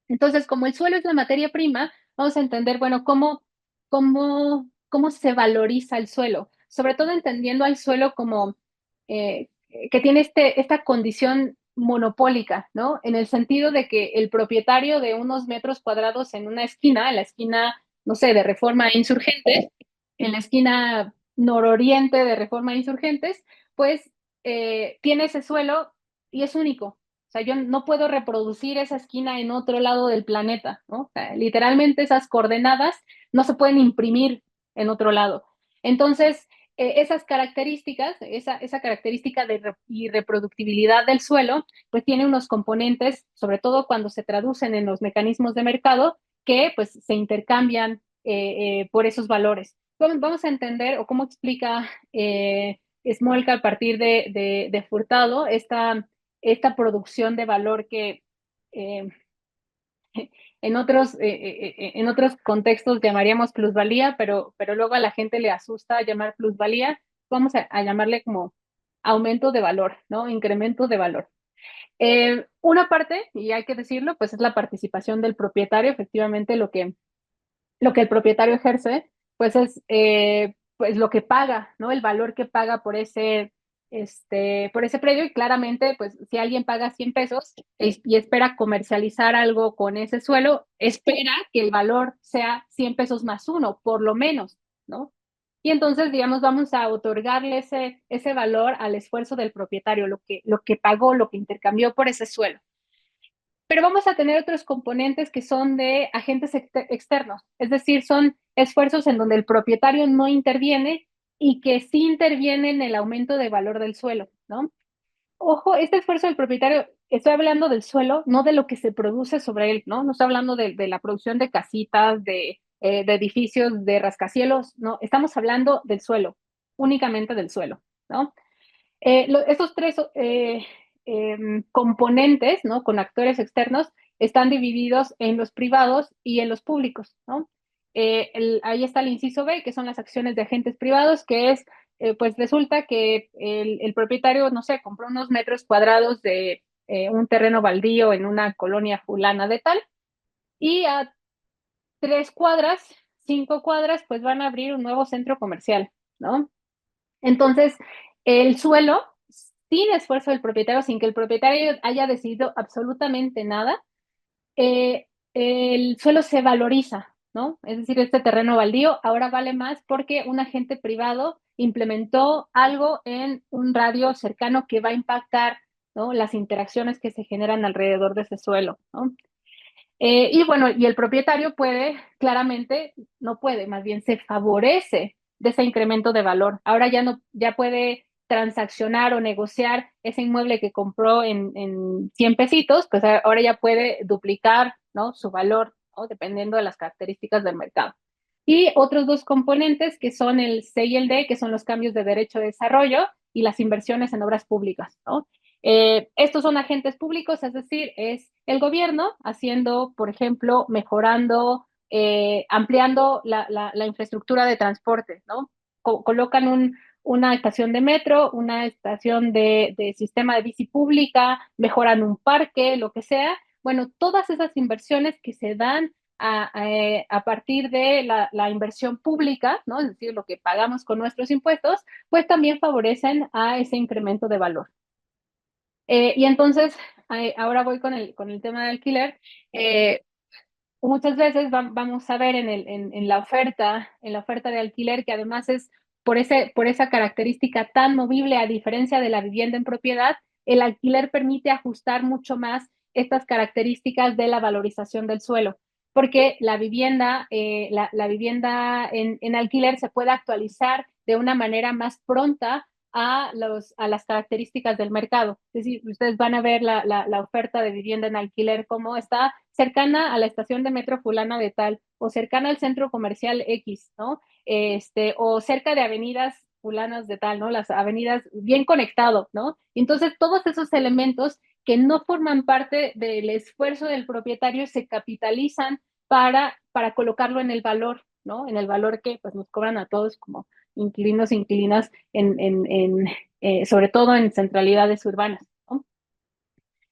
Entonces, como el suelo es la materia prima, vamos a entender, bueno, cómo se valoriza el suelo, sobre todo entendiendo al suelo como eh, que tiene esta condición monopólica, ¿no? En el sentido de que el propietario de unos metros cuadrados en una esquina, en la esquina, no sé, de Reforma e Insurgentes, en la esquina nororiente de Reforma e Insurgentes, pues tiene ese suelo y es único. O sea, yo no puedo reproducir esa esquina en otro lado del planeta, ¿no? O sea, literalmente esas coordenadas no se pueden imprimir en otro lado. Entonces, esas características, esa característica y reproductibilidad del suelo, pues tiene unos componentes, sobre todo cuando se traducen en los mecanismos de mercado, que pues se intercambian por esos valores. Vamos a entender o cómo explica Smolka a partir de Furtado esta producción de valor que eh, en otros contextos llamaríamos plusvalía, pero luego a la gente le asusta llamar plusvalía, vamos a llamarle como aumento de valor, ¿no? Incremento de valor. Una parte, y hay que decirlo, pues es la participación del propietario, efectivamente lo que el propietario ejerce, pues es pues lo que paga, ¿no? El valor que paga por por ese predio y claramente, pues si alguien paga 100 pesos y espera comercializar algo con ese suelo, espera que el valor sea 100 pesos más uno, por lo menos, ¿no? Y entonces, digamos, vamos a otorgarle ese valor al esfuerzo del propietario, lo que pagó, lo que intercambió por ese suelo. Pero vamos a tener otros componentes que son de agentes externos, es decir, son esfuerzos en donde el propietario no interviene y que sí interviene en el aumento de valor del suelo, ¿no? Ojo, este esfuerzo del propietario, estoy hablando del suelo, no de lo que se produce sobre él, ¿no? No estoy hablando de la producción de casitas, de edificios, de rascacielos, no, estamos hablando del suelo, únicamente del suelo, ¿no? Estos tres componentes, ¿no? Con actores externos, están divididos en los privados y en los públicos, ¿no? Ahí está el inciso B, que son las acciones de agentes privados, que es, pues resulta que el propietario, no sé, compró unos metros cuadrados de un terreno baldío en una colonia fulana de tal, y a 3 cuadras, 5 cuadras, pues van a abrir un nuevo centro comercial, ¿no? Entonces, el suelo, sin esfuerzo del propietario, sin que el propietario haya decidido absolutamente nada, el suelo se valoriza, ¿no? Es decir, este terreno baldío ahora vale más porque un agente privado implementó algo en un radio cercano que va a impactar, ¿no? Las interacciones que se generan alrededor de ese suelo, ¿no? Y bueno, y el propietario puede, claramente, no puede, más bien se favorece de ese incremento de valor. Ahora ya no, ya puede transaccionar o negociar ese inmueble que compró en 100 pesitos, pues ahora ya puede duplicar, ¿no? Su valor, ¿no? Dependiendo de las características del mercado. Y otros dos componentes que son el C y el D, que son los cambios de derecho de desarrollo y las inversiones en obras públicas, ¿no? Estos son agentes públicos, es decir, es el gobierno haciendo, por ejemplo, mejorando, ampliando la infraestructura de transporte, ¿no? Colocan una estación de metro, una estación de sistema de bici pública, mejoran un parque, lo que sea. Bueno, todas esas inversiones que se dan a partir de la inversión pública, ¿no? Es decir, lo que pagamos con nuestros impuestos, pues también favorecen a ese incremento de valor. Y entonces, ahora voy con el tema del alquiler. Eh, Muchas veces vamos a ver en la oferta de alquiler, que además es por esa característica tan movible, a diferencia de la vivienda en propiedad, el alquiler permite ajustar mucho más estas características de la valorización del suelo, porque la vivienda en alquiler se puede actualizar de una manera más pronta a las características del mercado. Es decir, ustedes van a ver la oferta de vivienda en alquiler, cómo está cercana a la estación de metro fulana de tal, o cercana al centro comercial X, ¿no? O cerca de avenidas fulanas de tal, ¿no? Las avenidas bien conectado, ¿no? Entonces, todos esos elementos que no forman parte del esfuerzo del propietario se capitalizan para colocarlo en el valor, ¿no? En el valor que pues, nos cobran a todos como inquilinos e inquilinas, sobre todo en centralidades urbanas, ¿no?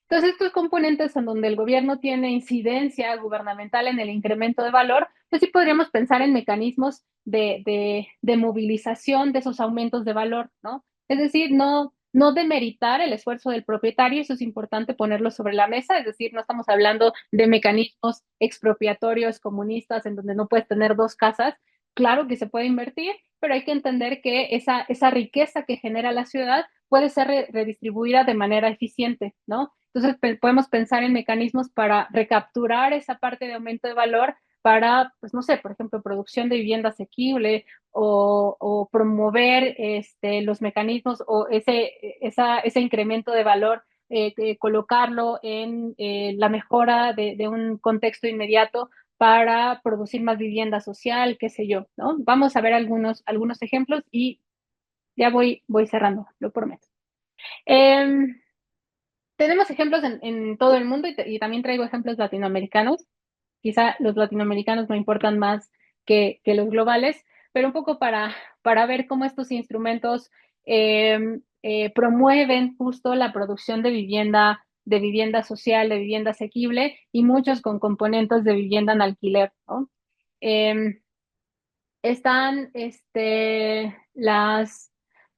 Entonces, estos componentes en donde el gobierno tiene incidencia gubernamental en el incremento de valor, pues sí podríamos pensar en mecanismos de movilización de esos aumentos de valor, ¿no? Es decir, no demeritar el esfuerzo del propietario, eso es importante ponerlo sobre la mesa, es decir, no estamos hablando de mecanismos expropiatorios comunistas en donde no puedes tener dos casas. Claro que se puede invertir, pero hay que entender que esa riqueza que genera la ciudad puede ser redistribuida de manera eficiente, ¿no? Entonces podemos pensar en mecanismos para recapturar esa parte de aumento de valor para, pues no sé, por ejemplo, producción de vivienda asequible o promover los mecanismos o ese incremento de valor, colocarlo en la mejora de un contexto inmediato para producir más vivienda social, qué sé yo, ¿no? Vamos a ver algunos ejemplos y ya voy cerrando, lo prometo. Eh, Tenemos ejemplos en todo el mundo y también traigo ejemplos latinoamericanos. Quizá los latinoamericanos no importan más que los globales, pero un poco para ver cómo estos instrumentos promueven justo la producción de vivienda social, de vivienda asequible y muchos con componentes de vivienda en alquiler, ¿no? Eh, Están las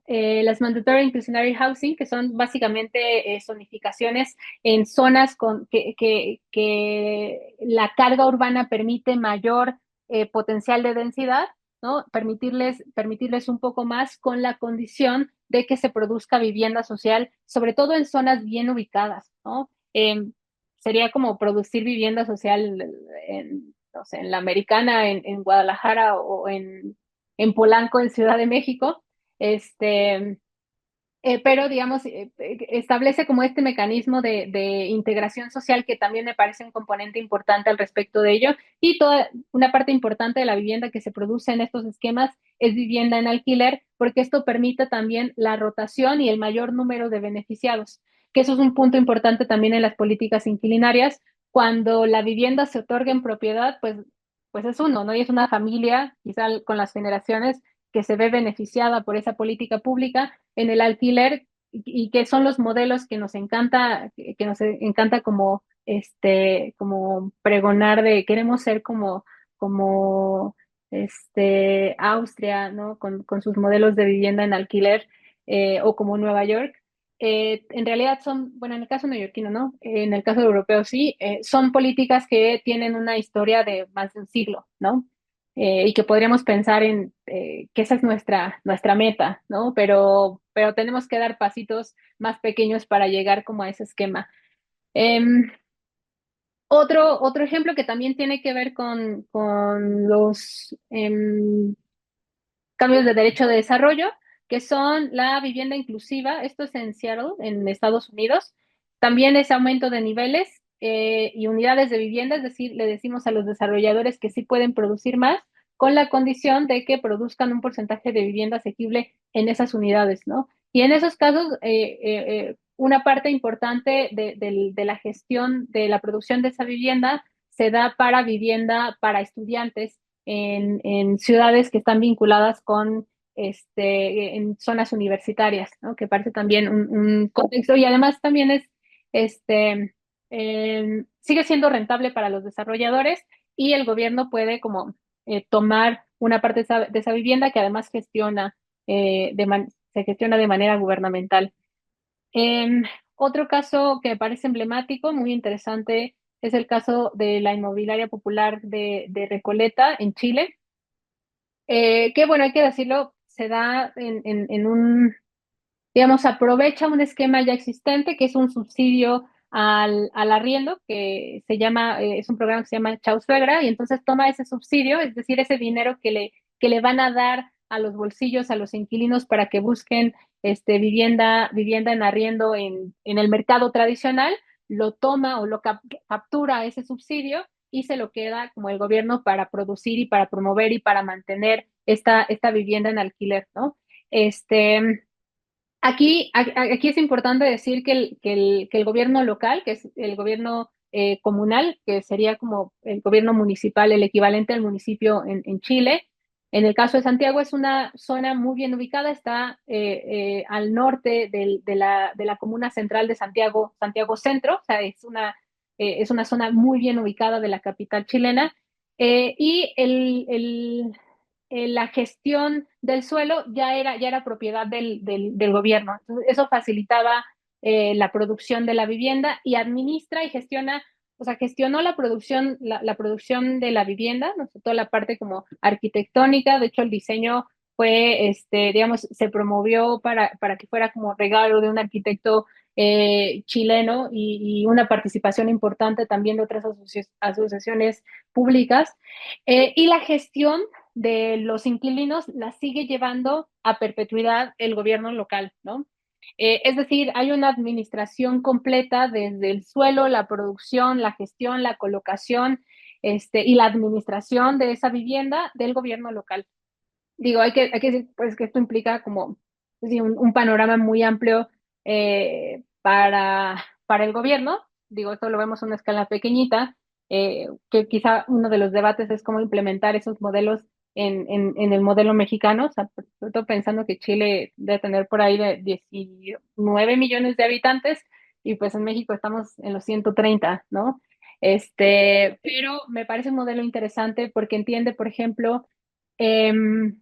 las Mandatory Inclusionary Housing, que son básicamente zonificaciones en zonas que la carga urbana permite mayor potencial de densidad, ¿no? Permitirles un poco más con la condición de que se produzca vivienda social, sobre todo en zonas bien ubicadas, ¿no? Sería como producir vivienda social en, no sé, en la Americana, en Guadalajara o en Polanco, en Ciudad de México. Este, pero, digamos, establece como este mecanismo de integración social que también me parece un componente importante al respecto de ello. Y toda una parte importante de la vivienda que se produce en estos esquemas es vivienda en alquiler, porque esto permite también la rotación y el mayor número de beneficiados, que eso es un punto importante también en las políticas inquilinarias. Cuando la vivienda se otorga en propiedad, pues es uno, ¿no? Y es una familia, quizá con las generaciones, que se ve beneficiada por esa política pública. En el alquiler, y que son los modelos que nos encanta, que nos encanta como como pregonar de queremos ser como Austria, ¿no? Con sus modelos de vivienda en alquiler, o como Nueva York. En realidad son, bueno, en el caso neoyorquino, ¿no? En el caso europeo sí, son políticas que tienen una historia de más de un siglo, ¿no? Y que podríamos pensar en que esa es nuestra meta, ¿no? Pero tenemos que dar pasitos más pequeños para llegar como a ese esquema. Em, otro ejemplo que también tiene que ver con los cambios de derecho de desarrollo, que son la vivienda inclusiva. Esto es en Seattle, en Estados Unidos. También es aumento de niveles y unidades de vivienda, es decir, le decimos a los desarrolladores que sí pueden producir más, con la condición de que produzcan un porcentaje de vivienda asequible en esas unidades, ¿no? Y en esos casos, una parte importante de la gestión de la producción de esa vivienda se da para vivienda para estudiantes en ciudades que están vinculadas con en zonas universitarias, ¿no? Que parece también un contexto, y además también es sigue siendo rentable para los desarrolladores, y el gobierno puede como tomar una parte de esa vivienda que además se gestiona de manera gubernamental. Em, Otro caso que me parece emblemático, muy interesante, es el caso de la inmobiliaria popular de Recoleta en Chile, que bueno, hay que decirlo, se da en un, digamos, aprovecha un esquema ya existente, que es un subsidio al arriendo, que se llama, es un programa que se llama Chau Suegra, y entonces toma ese subsidio, es decir, ese dinero que le van a dar a los bolsillos, a los inquilinos para que busquen vivienda en arriendo en el mercado tradicional, lo toma o lo captura ese subsidio y se lo queda como el gobierno para producir y para promover y para mantener esta vivienda en alquiler, ¿no? Este, aquí es importante decir que el gobierno local, que es el gobierno comunal, que sería como el gobierno municipal, el equivalente al municipio en Chile. En el caso de Santiago es una zona muy bien ubicada, está al norte de la comuna central de Santiago, Santiago Centro, o sea, es una zona muy bien ubicada de la capital chilena. Y la gestión del suelo ya era propiedad del gobierno. Entonces, eso facilitaba la producción de la vivienda, y administra y gestiona, o sea, gestionó la producción de la vivienda, ¿no? Toda la parte como arquitectónica. De hecho, el diseño fue, digamos, se promovió para que fuera como regalo de un arquitecto chileno, y una participación importante también de otras asociaciones públicas. Y la gestión de los inquilinos la sigue llevando a perpetuidad el gobierno local, ¿no? Es decir, hay una administración completa desde el suelo, la producción, la gestión, la colocación, y la administración de esa vivienda del gobierno local. Digo, hay que decir pues, que esto implica como sí, un panorama muy amplio para el gobierno. Digo, esto lo vemos a una escala pequeñita, que quizá uno de los debates es cómo implementar esos modelos en el modelo mexicano, o sea, sobre todo pensando que Chile debe tener por ahí de 19 millones de habitantes, y pues en México estamos en los 130, ¿no? Pero me parece un modelo interesante porque entiende, por ejemplo, em,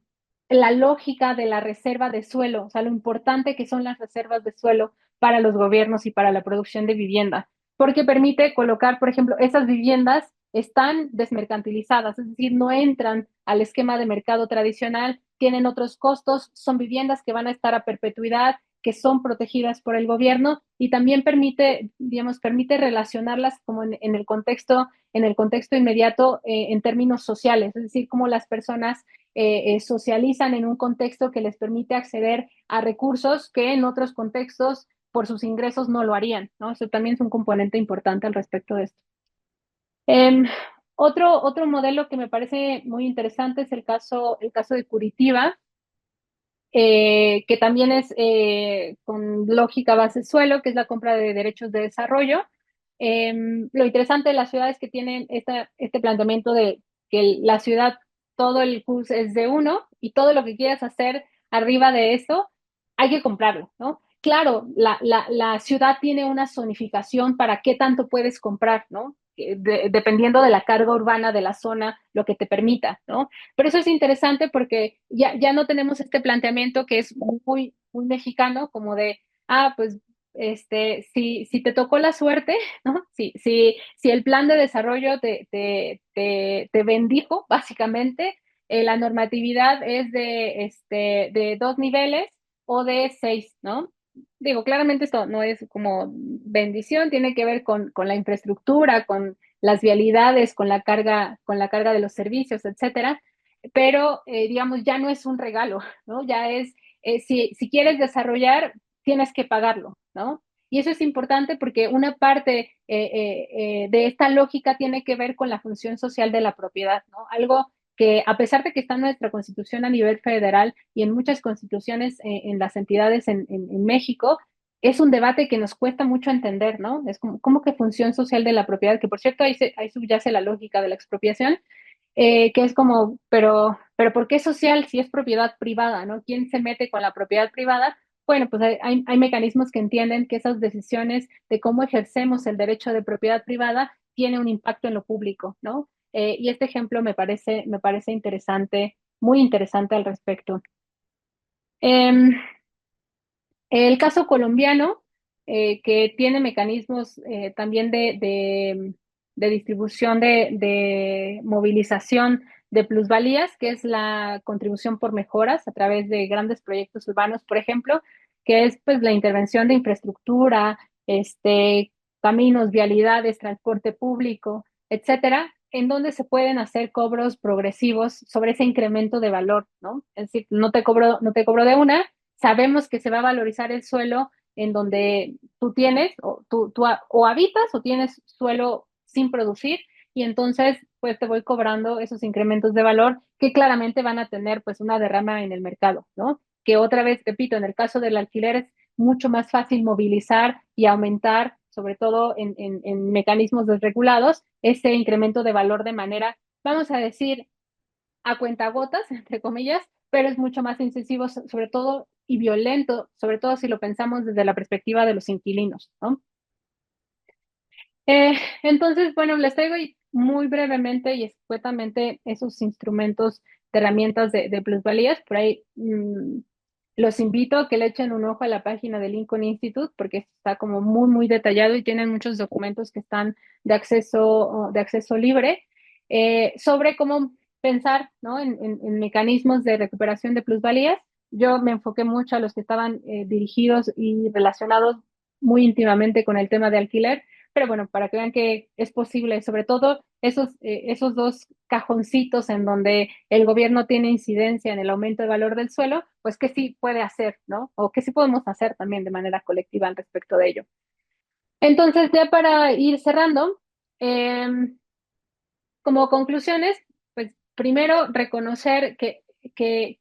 la lógica de la reserva de suelo, o sea, lo importante que son las reservas de suelo para los gobiernos y para la producción de vivienda, porque permite colocar, por ejemplo, esas viviendas están desmercantilizadas, es decir, no entran al esquema de mercado tradicional, tienen otros costos, son viviendas que van a estar a perpetuidad, que son protegidas por el gobierno y también permite, digamos, permite relacionarlas como en el contexto inmediato en términos sociales, es decir, cómo las personas socializan en un contexto que les permite acceder a recursos que en otros contextos por sus ingresos no lo harían, ¿no? Eso también es un componente importante al respecto de esto. Eh, otro modelo que me parece muy interesante es el caso de Curitiba, que también es con lógica base suelo, que es la compra de derechos de desarrollo. Lo interesante de la ciudad es que tienen este planteamiento de que la ciudad, todo el CUS es de uno y todo lo que quieras hacer arriba de eso, hay que comprarlo, ¿no? Claro, la ciudad tiene una zonificación para qué tanto puedes comprar, ¿no? Dependiendo de la carga urbana de la zona, lo que te permita, ¿no? Pero eso es interesante porque ya no tenemos este planteamiento que es muy mexicano, como de, pues, si te tocó la suerte, ¿no? Si el plan de desarrollo te bendijo, básicamente, la normatividad es de 2 niveles o de 6, ¿no? Digo, claramente esto no es como bendición, tiene que ver con la infraestructura, con las vialidades, con la carga de los servicios, etcétera, pero digamos, ya no es un regalo, ¿no? Ya es, si quieres desarrollar, tienes que pagarlo, ¿no? Y eso es importante porque una parte de esta lógica tiene que ver con la función social de la propiedad, ¿no? Algo que a pesar de que está en nuestra constitución a nivel federal y en muchas constituciones en las entidades en México, es un debate que nos cuesta mucho entender, ¿no? Es como que función social de la propiedad, que por cierto ahí subyace la lógica de la expropiación, que es como, pero ¿por qué social si es propiedad privada, ¿no? ¿Quién se mete con la propiedad privada? Bueno, pues hay mecanismos que entienden que esas decisiones de cómo ejercemos el derecho de propiedad privada tiene un impacto en lo público, ¿no? Y este ejemplo me parece interesante, muy interesante al respecto. Eh, el caso colombiano, que tiene mecanismos también de distribución de movilización de plusvalías, que es la contribución por mejoras a través de grandes proyectos urbanos, por ejemplo, que es pues la intervención de infraestructura, caminos, vialidades, transporte público, etcétera, en donde se pueden hacer cobros progresivos sobre ese incremento de valor, ¿no? Es decir, no te cobro de una, sabemos que se va a valorizar el suelo en donde tú tienes o habitas o tienes suelo sin producir y entonces pues te voy cobrando esos incrementos de valor que claramente van a tener pues una derrama en el mercado, ¿no? Que otra vez, repito, en el caso del alquiler es mucho más fácil movilizar y aumentar, sobre todo en mecanismos desregulados, ese incremento de valor de manera, vamos a decir, a cuentagotas, entre comillas, pero es mucho más incisivo, sobre todo, y violento, sobre todo si lo pensamos desde la perspectiva de los inquilinos, ¿no? Entonces, bueno, les traigo muy brevemente y escuetamente esos instrumentos de herramientas de plusvalías. Por ahí los invito a que le echen un ojo a la página del Lincoln Institute porque está como muy detallado y tienen muchos documentos que están de acceso libre sobre cómo pensar, ¿no? en mecanismos de recuperación de plusvalías. Yo me enfoqué mucho a los que estaban dirigidos y relacionados muy íntimamente con el tema de alquiler, pero bueno, para que vean que es posible, sobre todo esos dos cajoncitos en donde el gobierno tiene incidencia en el aumento de valor del suelo, pues que sí puede hacer, ¿no? O que sí podemos hacer también de manera colectiva al respecto de ello. Entonces, ya para ir cerrando, eh, como conclusiones, pues primero reconocer que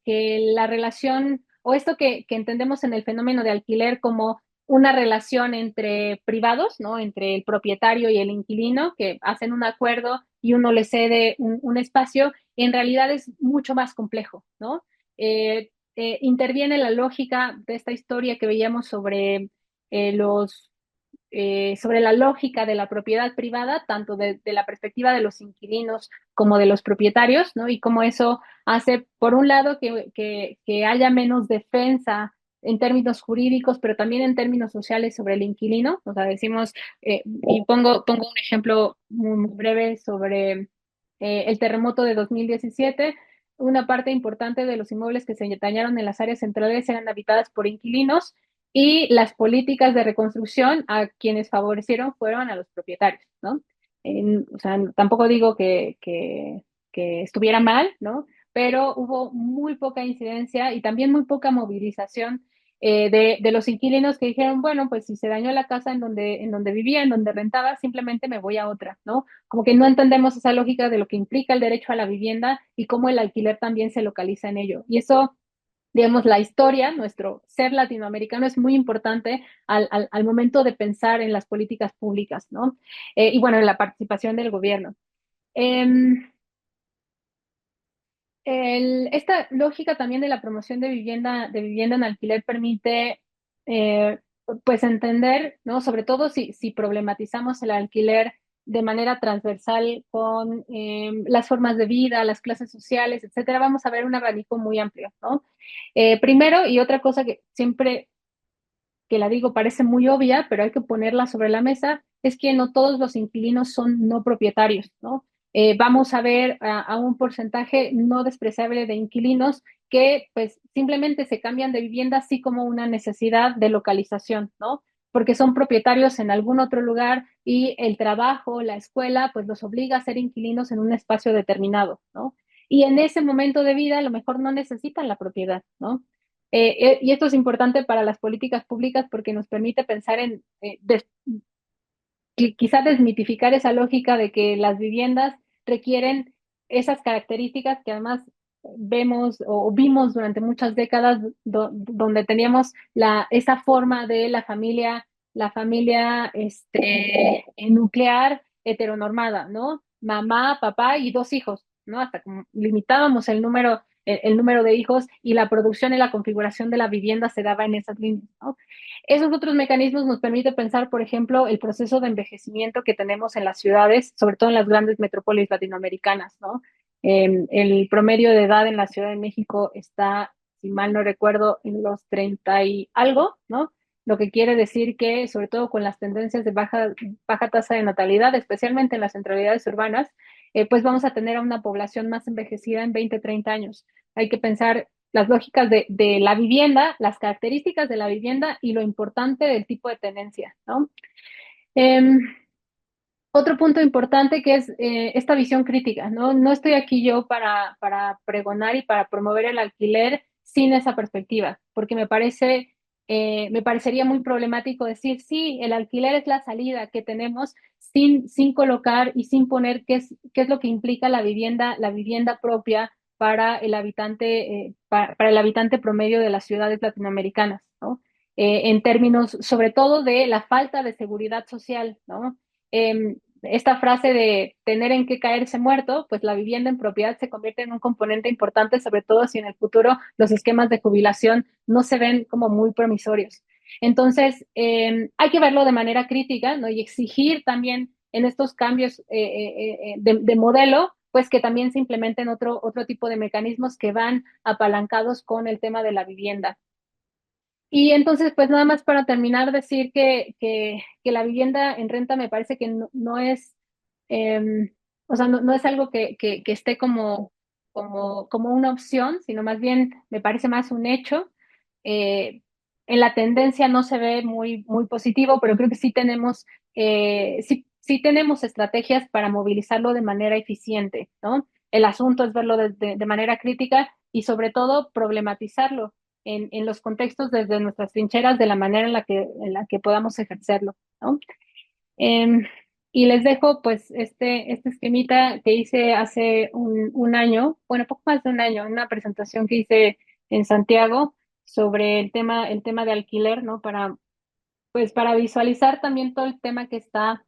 la relación o esto que entendemos en el fenómeno de alquiler como una relación entre privados, ¿no? Entre el propietario y el inquilino, que hacen un acuerdo y uno le cede un espacio, en realidad es mucho más complejo, ¿no? Interviene la lógica de esta historia que veíamos sobre los sobre la lógica de la propiedad privada, tanto de la perspectiva de los inquilinos como de los propietarios, ¿no? Y cómo eso hace, por un lado, que haya menos defensa en términos jurídicos, pero también en términos sociales sobre el inquilino. O sea, decimos, y pongo un ejemplo muy breve sobre el terremoto de 2017. Una parte importante de los inmuebles que se dañaron en las áreas centrales eran habitadas por inquilinos y las políticas de reconstrucción a quienes favorecieron fueron a los propietarios, ¿no? O sea, tampoco digo que estuviera mal, ¿no? Pero hubo muy poca incidencia y también muy poca movilización de los inquilinos que dijeron, bueno, pues si se dañó la casa en donde vivía, en donde rentaba, simplemente me voy a otra, ¿no? Como que no entendemos esa lógica de lo que implica el derecho a la vivienda y cómo el alquiler también se localiza en ello. Y eso, digamos, la historia, nuestro ser latinoamericano es muy importante al momento de pensar en las políticas públicas, ¿no? Y bueno, en la participación del gobierno. Eh, esta lógica también de la promoción de vivienda en alquiler permite, eh, pues, entender, ¿no? Sobre todo si problematizamos el alquiler de manera transversal con las formas de vida, las clases sociales, etcétera, vamos a ver un abanico muy amplio, ¿no? Primero, y otra cosa que siempre que la digo parece muy obvia, pero hay que ponerla sobre la mesa, es que no todos los inquilinos son no propietarios, ¿no? Vamos a ver a un porcentaje no despreciable de inquilinos que pues simplemente se cambian de vivienda así como una necesidad de localización, ¿no? Porque son propietarios en algún otro lugar y el trabajo, la escuela, pues los obliga a ser inquilinos en un espacio determinado, ¿no? Y en ese momento de vida a lo mejor no necesitan la propiedad, ¿no? Y esto es importante para las políticas públicas porque nos permite pensar en quizá desmitificar esa lógica de que las viviendas requieren esas características que además vemos o vimos durante muchas décadas donde teníamos esa forma de la familia nuclear heteronormada, ¿no? Mamá, papá y dos hijos, ¿no? Hasta como limitábamos el número de hijos y la producción y la configuración de la vivienda se daba en esas líneas, ¿no? Esos otros mecanismos nos permiten pensar, por ejemplo, el proceso de envejecimiento que tenemos en las ciudades, sobre todo en las grandes metrópolis latinoamericanas, ¿no? El promedio de edad en la Ciudad de México está, si mal no recuerdo, en los 30 y algo, ¿no? Lo que quiere decir que, sobre todo con las tendencias de baja tasa de natalidad, especialmente en las centralidades urbanas, pues vamos a tener a una población más envejecida en 20, 30 años. Hay que pensar las lógicas de la vivienda, las características de la vivienda y lo importante del tipo de tenencia, ¿no? Eh, Otro punto importante que es esta visión crítica, ¿no? No estoy aquí yo para pregonar y para promover el alquiler sin esa perspectiva, porque me parecería muy problemático decir, sí, el alquiler es la salida que tenemos sin colocar y sin poner qué es lo que implica la vivienda propia para el habitante, para el habitante promedio de las ciudades latinoamericanas, ¿no? En términos, sobre todo, de la falta de seguridad social, ¿no? Esta frase de tener en qué caerse muerto, pues la vivienda en propiedad se convierte en un componente importante, sobre todo si en el futuro los esquemas de jubilación no se ven como muy promisorios. Entonces, hay que verlo de manera crítica, ¿no? Y exigir también en estos cambios de modelo, pues que también se implementen otro tipo de mecanismos que van apalancados con el tema de la vivienda. Y entonces, pues nada más para terminar, decir que la vivienda en renta me parece que no es, o sea, no es algo que esté como una opción, sino más bien me parece más un hecho. Eh, en la tendencia no se ve muy positivo, pero creo que sí tenemos estrategias para movilizarlo de manera eficiente, ¿no? El asunto es verlo de manera crítica y sobre todo problematizarlo en los contextos desde nuestras trincheras de la manera en la que podamos ejercerlo, ¿no? Eh, y les dejo pues este esquemita que hice hace un año, bueno, poco más de un año, una presentación que hice en Santiago sobre el tema de alquiler, ¿no? Pues para visualizar también todo el tema que está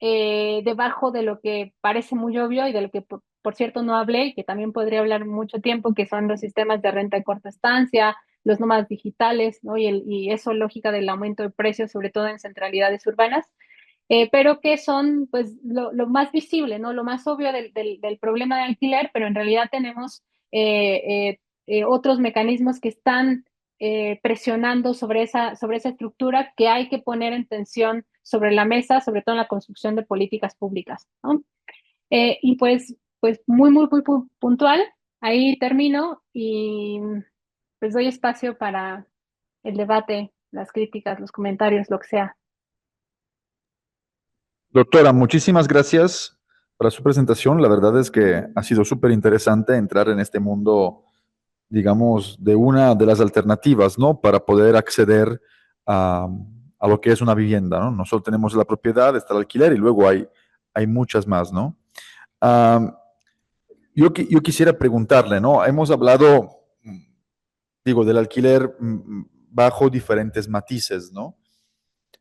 debajo de lo que parece muy obvio y de lo que, por cierto, no hablé y que también podría hablar mucho tiempo, que son los sistemas de renta de corta estancia, los nómadas digitales, ¿no? Y eso lógica del aumento de precios, sobre todo en centralidades urbanas, pero que son pues lo más visible, ¿no? Lo más obvio del problema de alquiler, pero en realidad tenemos otros mecanismos que están presionando sobre esa estructura que hay que poner en tensión sobre la mesa, sobre todo en la construcción de políticas públicas, ¿no? Y pues muy puntual, ahí termino y pues doy espacio para el debate, las críticas, los comentarios, lo que sea. Doctora, muchísimas gracias por su presentación. La verdad es que ha sido súper interesante entrar en este mundo, digamos, de una de las alternativas, ¿no? Para poder acceder a, a lo que es una vivienda, ¿no? No solo tenemos la propiedad, está el alquiler y luego hay muchas más, ¿no? Ah, yo quisiera preguntarle, ¿no? Hemos hablado, digo, del alquiler bajo diferentes matices, ¿no?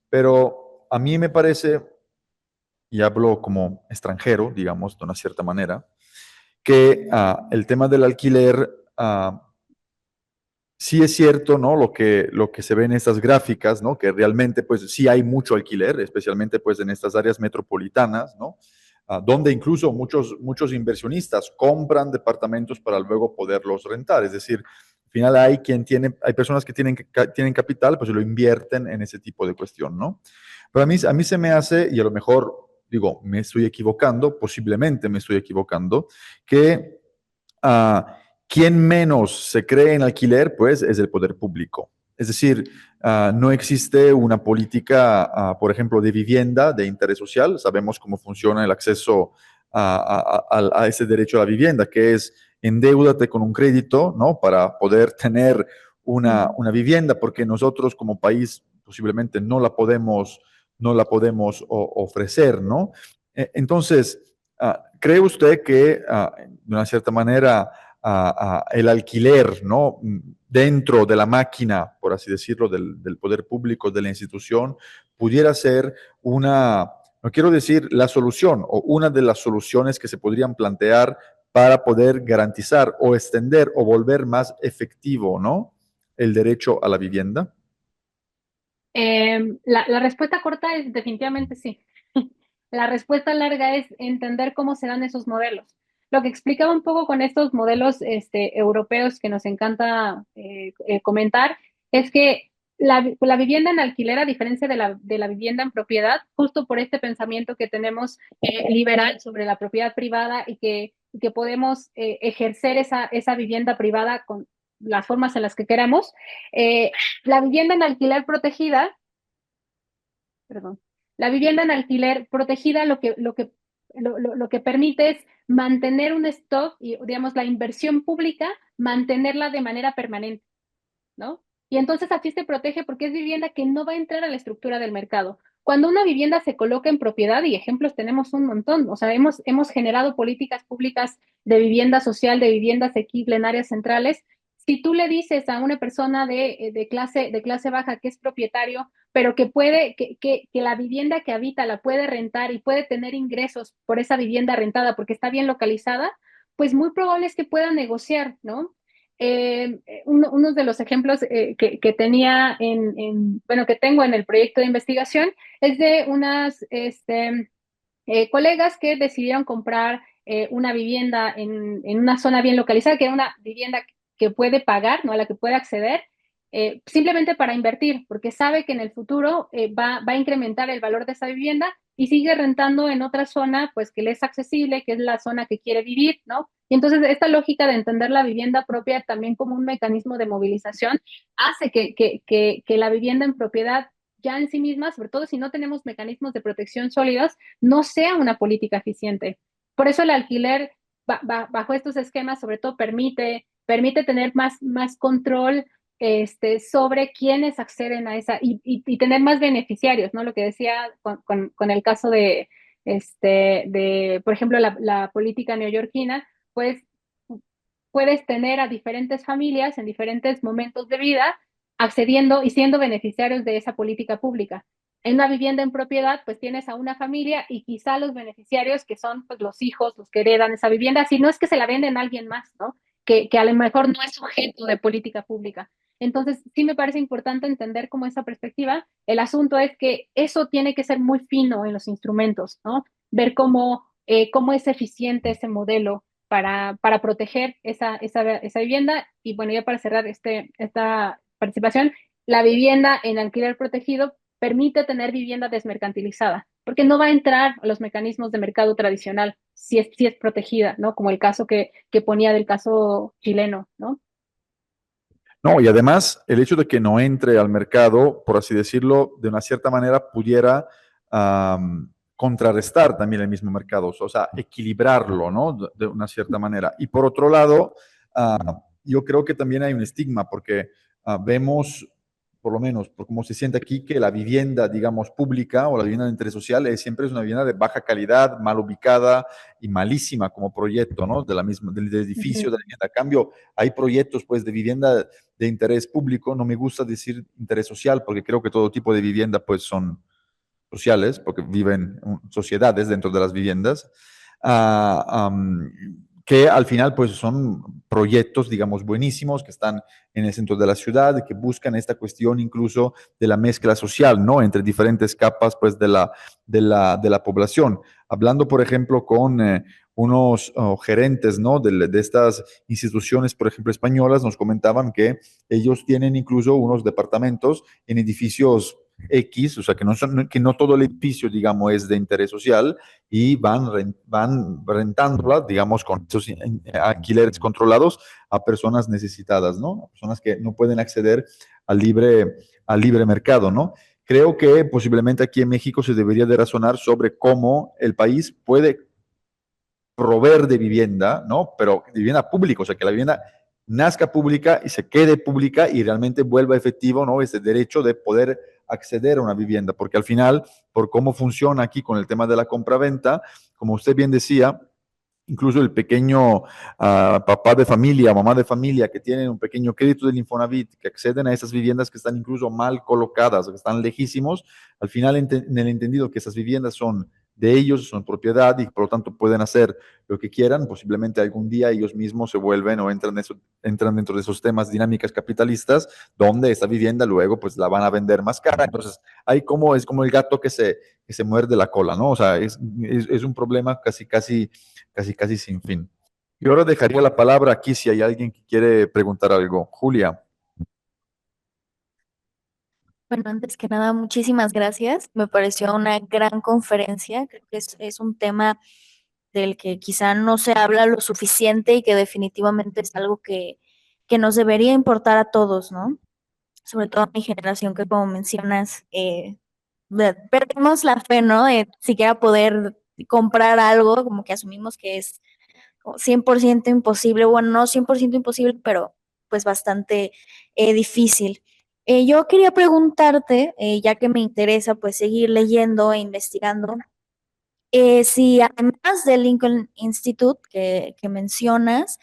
Pero a mí me parece, y hablo como extranjero, digamos, de una cierta manera, que el tema del alquiler sí es cierto, ¿no? Lo que se ve en estas gráficas, ¿no? Que realmente, pues, sí hay mucho alquiler, especialmente, pues, en estas áreas metropolitanas, ¿no? Donde incluso muchos inversionistas compran departamentos para luego poderlos rentar. Es decir, al final hay personas que tienen capital, pues lo invierten en ese tipo de cuestión, ¿no? Pero a mí se me hace, y a lo mejor, digo, me estoy equivocando, posiblemente me estoy equivocando, que quien menos se cree en alquiler, pues es el poder público. Es decir, no existe una política, por ejemplo, de vivienda de interés social. Sabemos cómo funciona el acceso a ese derecho a la vivienda, que es endeúdate con un crédito, ¿no? Para poder tener una vivienda, porque nosotros como país posiblemente no la podemos ofrecer, ¿no? Entonces, ¿cree usted que de una cierta manera el alquiler, ¿no? Dentro de la máquina, por así decirlo, del poder público, de la institución, pudiera ser no quiero decir la solución, o una de las soluciones que se podrían plantear para poder garantizar o extender o volver más efectivo, ¿no? El derecho a la vivienda? La respuesta corta es definitivamente sí. La respuesta larga es entender cómo se dan esos modelos. Lo que explicaba un poco con estos modelos europeos que nos encanta comentar es que la vivienda en alquiler, a diferencia de la vivienda en propiedad, justo por este pensamiento que tenemos liberal sobre la propiedad privada y que podemos ejercer esa vivienda privada con las formas en las que queramos, la vivienda en alquiler protegida, perdón, la vivienda en alquiler protegida lo que permite es mantener un stock y, digamos, la inversión pública, mantenerla de manera permanente, ¿no? Y entonces así se protege porque es vivienda que no va a entrar a la estructura del mercado. Cuando una vivienda se coloca en propiedad, y ejemplos tenemos un montón, o sea, hemos generado políticas públicas de vivienda social, de vivienda asequible en áreas centrales. Si tú le dices a una persona de clase baja que es propietario, pero que la vivienda que habita la puede rentar y puede tener ingresos por esa vivienda rentada porque está bien localizada, pues muy probable es que pueda negociar, ¿no? Uno de los ejemplos que tenía bueno, que tengo en el proyecto de investigación es de unas colegas que decidieron comprar una vivienda en una zona bien localizada, que era una vivienda que puede pagar, ¿no? A la que puede acceder, simplemente para invertir, porque sabe que en el futuro va a incrementar el valor de esa vivienda y sigue rentando en otra zona, pues que le es accesible, que es la zona que quiere vivir, ¿no? Y entonces esta lógica de entender la vivienda propia también como un mecanismo de movilización hace que la vivienda en propiedad ya en sí misma, sobre todo si no tenemos mecanismos de protección sólidos, no sea una política eficiente. Por eso el alquiler bajo estos esquemas sobre todo permite tener más control sobre quiénes acceden a esa y tener más beneficiarios, ¿no? Lo que decía con el caso por ejemplo, la política neoyorquina, pues puedes tener a diferentes familias en diferentes momentos de vida accediendo y siendo beneficiarios de esa política pública. En una vivienda en propiedad, pues tienes a una familia y quizá los beneficiarios que son pues, los hijos, los que heredan esa vivienda, si no es que se la venden a alguien más, ¿no? Que a lo mejor no es sujeto de política pública. Entonces, sí me parece importante entender como esa perspectiva. El asunto es que eso tiene que ser muy fino en los instrumentos, ¿no? Ver cómo es eficiente ese modelo para proteger esa vivienda. Y bueno, ya para cerrar esta participación, la vivienda en alquiler protegido permite tener vivienda desmercantilizada, porque no va a entrar a los mecanismos de mercado tradicional si es protegida, ¿no? Como el caso que ponía del caso chileno, ¿no? No, y además el hecho de que no entre al mercado, por así decirlo, de una cierta manera pudiera contrarrestar también el mismo mercado, o sea, equilibrarlo, ¿no? De una cierta manera. Y por otro lado, yo creo que también hay un estigma porque vemos, por lo menos, por cómo se siente aquí, que la vivienda, digamos, pública o la vivienda de interés social siempre es una vivienda de baja calidad, mal ubicada y malísima como proyecto, ¿no? De la misma, del edificio, de la vivienda. A cambio, hay proyectos, pues, de vivienda de interés público, no me gusta decir interés social, porque creo que todo tipo de vivienda, pues, son sociales, porque viven sociedades dentro de las viviendas, que al final pues son proyectos, digamos, buenísimos, que están en el centro de la ciudad, que buscan esta cuestión incluso de la mezcla social, ¿no? Entre diferentes capas pues de la población. Hablando, por ejemplo, con unos gerentes, ¿no? De estas instituciones, por ejemplo, españolas, nos comentaban que ellos tienen incluso unos departamentos en edificios X, o sea, que no todo el edificio, digamos, es de interés social y van rentándola, digamos, con esos alquileres controlados a personas necesitadas, ¿no? A personas que no pueden acceder al libre mercado, ¿no? Creo que posiblemente aquí en México se debería de razonar sobre cómo el país puede proveer de vivienda, ¿no? Pero de vivienda pública, o sea, que la vivienda nazca pública y se quede pública y realmente vuelva efectivo, ¿no? Ese derecho de poder acceder a una vivienda, porque al final, por cómo funciona aquí con el tema de la compraventa, como usted bien decía, incluso el pequeño papá de familia, mamá de familia que tienen un pequeño crédito del Infonavit, que acceden a esas viviendas que están incluso mal colocadas, que están lejísimos, al final en el entendido que esas viviendas son de ellos, son propiedad y por lo tanto pueden hacer lo que quieran, posiblemente algún día ellos mismos se vuelven o entran dentro de esos temas dinámicas capitalistas, donde esa vivienda luego pues la van a vender más cara. Entonces, es como el gato que se muerde la cola, ¿no? O sea, es un problema casi sin fin. Y ahora dejaría la palabra aquí si hay alguien que quiere preguntar algo. Julia. Bueno, antes que nada, muchísimas gracias. Me pareció una gran conferencia. Creo que es un tema del que quizá no se habla lo suficiente y que definitivamente es algo que nos debería importar a todos, ¿no? Sobre todo a mi generación, que como mencionas, perdemos la fe, ¿no? De siquiera poder comprar algo, como que asumimos que es 100% imposible, bueno, no 100% imposible, pero pues bastante difícil. Yo quería preguntarte, ya que me interesa pues seguir leyendo e investigando, si además del Lincoln Institute que mencionas,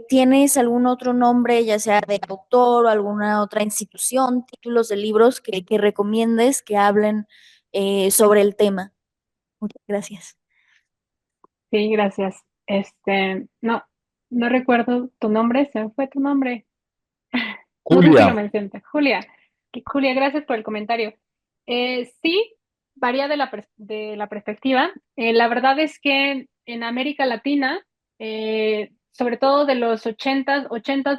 ¿tienes algún otro nombre, ya sea de autor o alguna otra institución, títulos de libros que recomiendes que hablen sobre el tema? Muchas gracias. Sí, gracias. No recuerdo tu nombre, se me fue tu nombre. No sé si lo Julia. mencionaste. Julia, Julia, gracias por el comentario. Sí, varía de la perspectiva. La verdad es que en América Latina, sobre todo de los ochentas,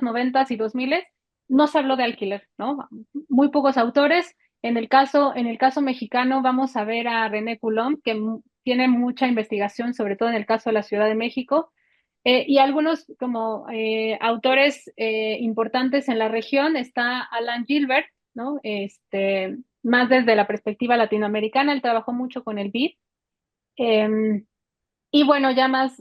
noventas y 2000, no se habló de alquiler, ¿no? Muy pocos autores. En el caso mexicano vamos a ver a René Coulomb, que tiene mucha investigación, sobre todo en el caso de la Ciudad de México. Y algunos como autores importantes en la región está Alan Gilbert, ¿no? Más desde la perspectiva latinoamericana, él trabajó mucho con el BID. Y bueno, ya más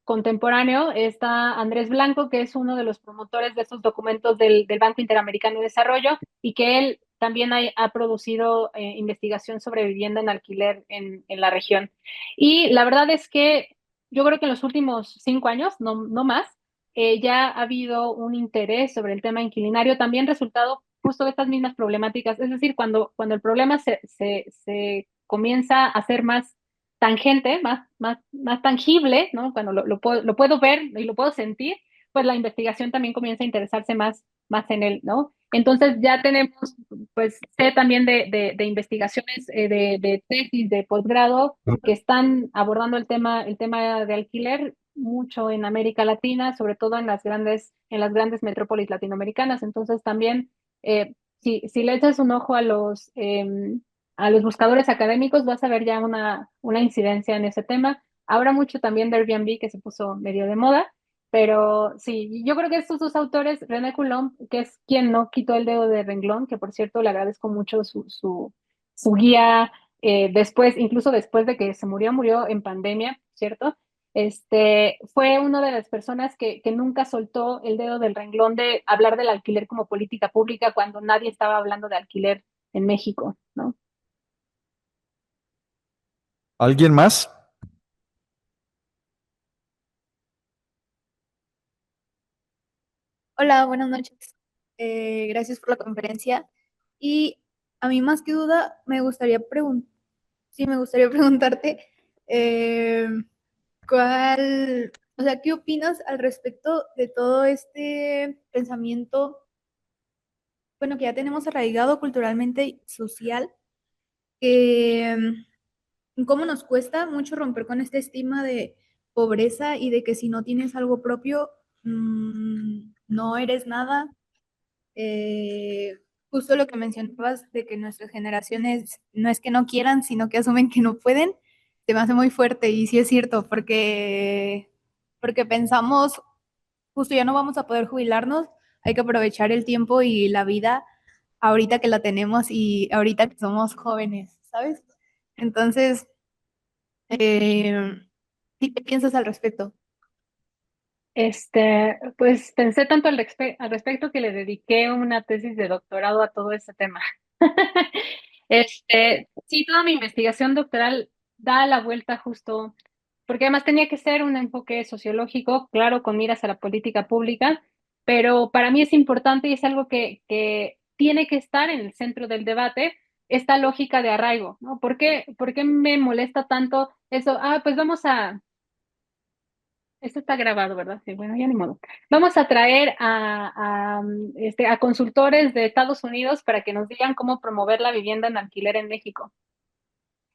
contemporáneo está Andrés Blanco, que es uno de los promotores de estos documentos del Banco Interamericano de Desarrollo y que él también ha producido investigación sobre vivienda en alquiler en la región. Y la verdad es que yo creo que en los últimos 5 años, no más, ya ha habido un interés sobre el tema inquilinario, también resultado justo de estas mismas problemáticas. Es decir, cuando el problema se comienza a hacer más tangente, más tangible, ¿no? Cuando lo puedo ver y lo puedo sentir, pues la investigación también comienza a interesarse más más en él, ¿no? Entonces ya tenemos, pues sé también de investigaciones, de tesis, de posgrado, que están abordando el tema de alquiler mucho en América Latina, sobre todo en las grandes metrópolis latinoamericanas. Entonces también, si le echas un ojo a los buscadores académicos, vas a ver ya una incidencia en ese tema. Habrá mucho también de Airbnb que se puso medio de moda, pero sí, yo creo que estos dos autores, René Coulomb, que es quien no quitó el dedo de renglón, que por cierto le agradezco mucho su guía, después, incluso después de que se murió en pandemia, ¿cierto? Fue una de las personas que nunca soltó el dedo del renglón de hablar del alquiler como política pública cuando nadie estaba hablando de alquiler en México, ¿no? ¿Alguien más? Hola, buenas noches. Gracias por la conferencia. Y a mí más que duda me gustaría me gustaría preguntarte eh, o sea, ¿qué opinas al respecto de todo este pensamiento, bueno, que ya tenemos arraigado culturalmente y social, que cómo nos cuesta mucho romper con este estigma de pobreza y de que si no tienes algo propio, no eres nada? Justo lo que mencionabas de que nuestras generaciones no es que no quieran, sino que asumen que no pueden, se me hace muy fuerte y sí es cierto, porque pensamos, justo ya no vamos a poder jubilarnos, hay que aprovechar el tiempo y la vida ahorita que la tenemos y ahorita que somos jóvenes, ¿sabes? Entonces, eh, ¿sí qué piensas al respecto? Pues pensé tanto al respecto que le dediqué una tesis de doctorado a todo ese tema. Sí, toda mi investigación doctoral da la vuelta justo, porque además tenía que ser un enfoque sociológico, claro, con miras a la política pública, pero para mí es importante y es algo que tiene que estar en el centro del debate, esta lógica de arraigo, ¿no? Por qué me molesta tanto eso? Ah, pues esto está grabado, ¿verdad? Sí, bueno, ya ni modo. Vamos a traer a consultores de Estados Unidos para que nos digan cómo promover la vivienda en alquiler en México.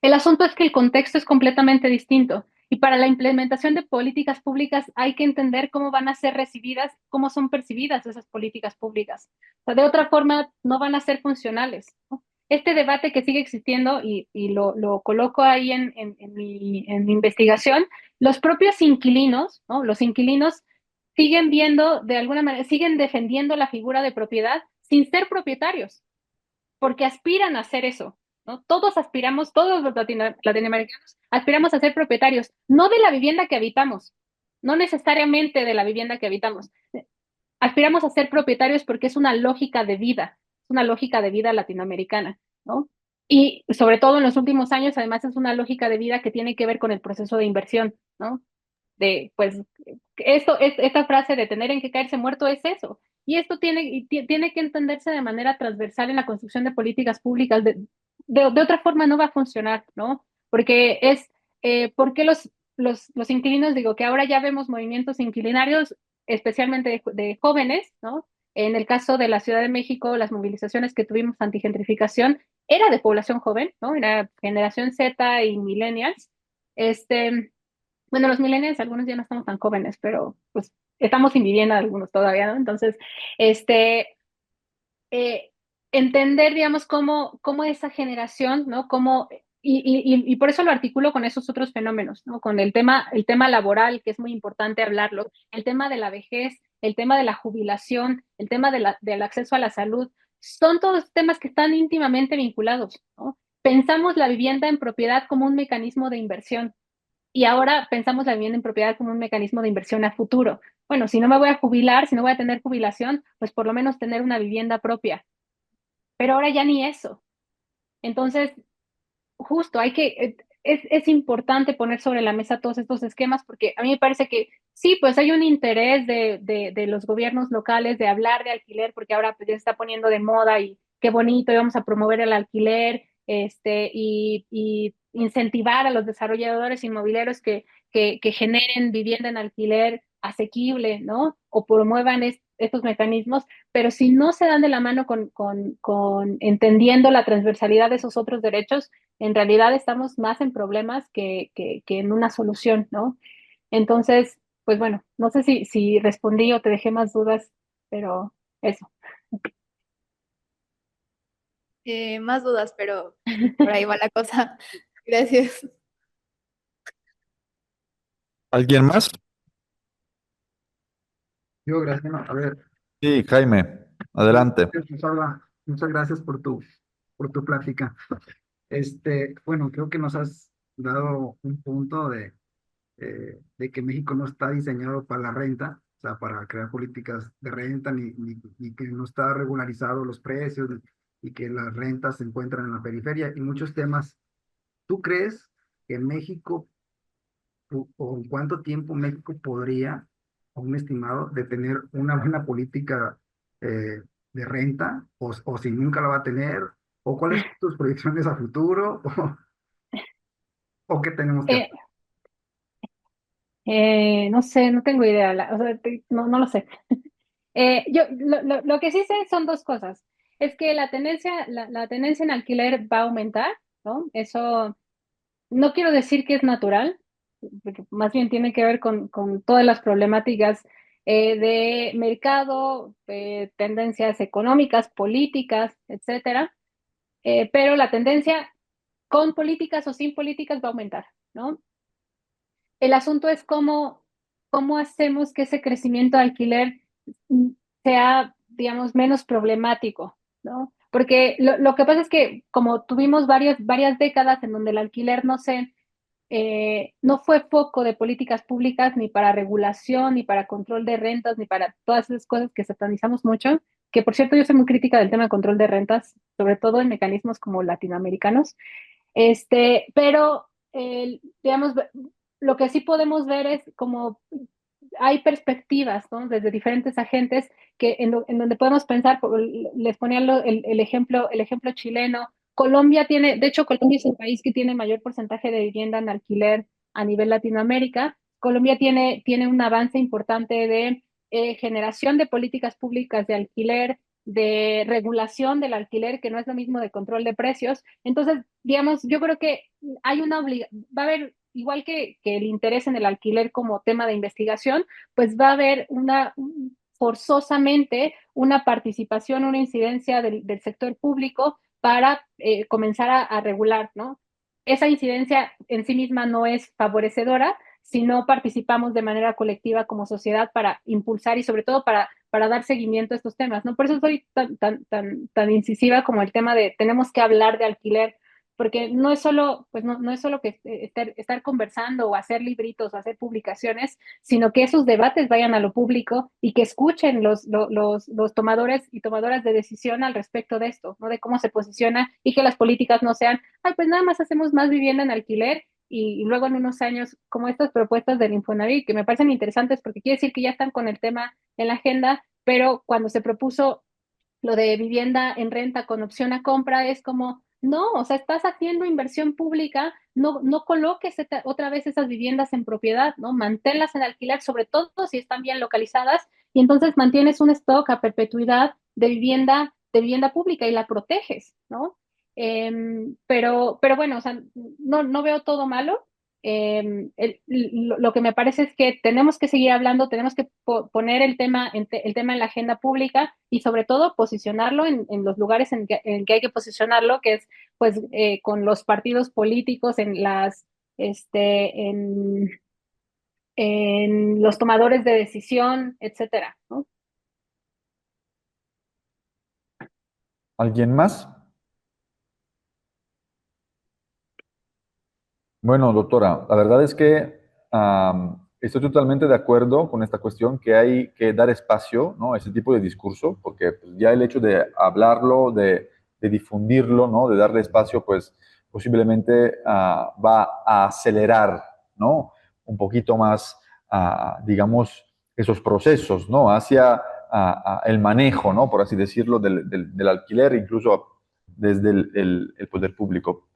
El asunto es que el contexto es completamente distinto y para la implementación de políticas públicas hay que entender cómo van a ser recibidas, cómo son percibidas esas políticas públicas. O sea, de otra forma, no van a ser funcionales, ¿no? Este debate que sigue existiendo, y lo coloco ahí en mi investigación, los propios inquilinos, ¿no? Los inquilinos siguen viendo, de alguna manera, siguen defendiendo la figura de propiedad sin ser propietarios porque aspiran a hacer eso, ¿no? Todos aspiramos, todos los latinoamericanos aspiramos a ser propietarios, no de la vivienda que habitamos, no necesariamente de la vivienda que habitamos. Aspiramos a ser propietarios porque es una lógica de vida, es una lógica de vida latinoamericana, ¿no? Y sobre todo en los últimos años, además, es una lógica de vida que tiene que ver con el proceso de inversión, ¿no? Pues, esta frase de tener en que caerse muerto es eso. Y esto tiene que entenderse de manera transversal en la construcción de políticas públicas. De otra forma no va a funcionar, ¿no? Porque ¿por qué los inquilinos? Digo que ahora ya vemos movimientos inquilinarios, especialmente de jóvenes, ¿no? En el caso de la Ciudad de México, las movilizaciones que tuvimos antigentrificación era de población joven, ¿no? Era generación Z y millennials. Bueno, los millennials, algunos ya no estamos tan jóvenes, pero pues estamos sin vivienda algunos todavía, ¿no? Entonces, este, eh, entender, digamos, cómo esa generación, ¿no? Y por eso lo articulo con esos otros fenómenos, ¿no? Con el tema laboral, que es muy importante hablarlo, el tema de la vejez, el tema de la jubilación, el tema del acceso a la salud, son todos temas que están íntimamente vinculados, ¿no? Pensamos la vivienda en propiedad como un mecanismo de inversión y ahora pensamos la vivienda en propiedad como un mecanismo de inversión a futuro. Bueno, si no me voy a jubilar, si no voy a tener jubilación, pues por lo menos tener una vivienda propia. Pero ahora ya ni eso. Entonces, justo es importante poner sobre la mesa todos estos esquemas porque a mí me parece que sí, pues hay un interés de los gobiernos locales de hablar de alquiler porque ahora pues ya se está poniendo de moda y qué bonito y vamos a promover el alquiler y incentivar a los desarrolladores inmobiliarios que generen vivienda en alquiler asequible, ¿no? O promuevan estos mecanismos, pero si no se dan de la mano con entendiendo la transversalidad de esos otros derechos, en realidad estamos más en problemas que en una solución, ¿no? Entonces, pues bueno, no sé si respondí o te dejé más dudas, pero eso. Más dudas, pero por ahí va la cosa. Gracias. ¿Alguien más? Yo, Graciela, a ver, Sí, Jaime, adelante. Salva, muchas gracias por tu plática. Bueno, creo que nos has dado un punto de que México no está diseñado para la renta, o sea, para crear políticas de renta, ni que no está regularizado los precios, y que las rentas se encuentran en la periferia y muchos temas. ¿Tú crees que México o en cuánto tiempo México podría, a un estimado, de tener una buena política de renta, o si nunca la va a tener, o cuáles son tus proyecciones a futuro, o qué tenemos que Eh, hacer? no sé, no tengo idea, o sea, no lo sé. Lo que sí sé son dos cosas. Es que la tendencia en alquiler va a aumentar, ¿no? Eso no quiero decir que es natural, porque más bien tiene que ver con todas las problemáticas de mercado, tendencias económicas, políticas, etcétera. Pero la tendencia con políticas o sin políticas va a aumentar, ¿no? El asunto es cómo hacemos que ese crecimiento de alquiler mm, sea, digamos, menos problemático, ¿no? Porque lo que pasa es que como tuvimos varias décadas en donde el alquiler no fue foco de políticas públicas ni para regulación, ni para control de rentas, ni para todas esas cosas que satanizamos mucho, que por cierto yo soy muy crítica del tema de control de rentas, sobre todo en mecanismos como latinoamericanos, pero digamos, lo que sí podemos ver es como hay perspectivas, ¿no? Desde diferentes agentes en donde podemos pensar, les ponía el ejemplo chileno. Colombia tiene, de hecho, Colombia es el país que tiene mayor porcentaje de vivienda en alquiler a nivel Latinoamérica. Colombia tiene un avance importante de generación de políticas públicas de alquiler, de regulación del alquiler, que no es lo mismo de control de precios. Entonces, digamos, yo creo que va a haber, igual que el interés en el alquiler como tema de investigación, pues va a haber forzosamente una participación, una incidencia del sector público para comenzar a regular, ¿no? Esa incidencia en sí misma no es favorecedora si no participamos de manera colectiva como sociedad para impulsar y sobre todo para dar seguimiento a estos temas, ¿no? Por eso soy tan incisiva como el tema de tenemos que hablar de alquiler, porque no es solo, pues no es solo que estar conversando o hacer libritos o hacer publicaciones, sino que esos debates vayan a lo público y que escuchen los tomadores y tomadoras de decisión al respecto de esto, ¿no? De cómo se posiciona y que las políticas no sean, ay, pues nada más hacemos más vivienda en alquiler y luego en unos años, como estas propuestas del Infonavit, que me parecen interesantes porque quiere decir que ya están con el tema en la agenda, pero cuando se propuso lo de vivienda en renta con opción a compra es como, no, o sea, estás haciendo inversión pública, no coloques otra vez esas viviendas en propiedad, ¿no? Manténlas en alquiler, sobre todo si están bien localizadas, y entonces mantienes un stock a perpetuidad de vivienda pública y la proteges, ¿no? Pero bueno, o sea, no veo todo malo. Lo que me parece es que tenemos que seguir hablando, tenemos que poner el tema en la agenda pública y sobre todo posicionarlo en los lugares en que hay que posicionarlo, que es pues con los partidos políticos, en, en los tomadores de decisión, etcétera, ¿no? ¿Alguien más? Bueno, doctora, la verdad es que estoy totalmente de acuerdo con esta cuestión que hay que dar espacio, ¿no?, a ese tipo de discurso, porque pues, ya el hecho de hablarlo, de difundirlo, ¿no?, de darle espacio, pues posiblemente va a acelerar, ¿no?, un poquito más, digamos, esos procesos, ¿no?, hacia el manejo, ¿no?, por así decirlo, del alquiler, incluso desde el poder público.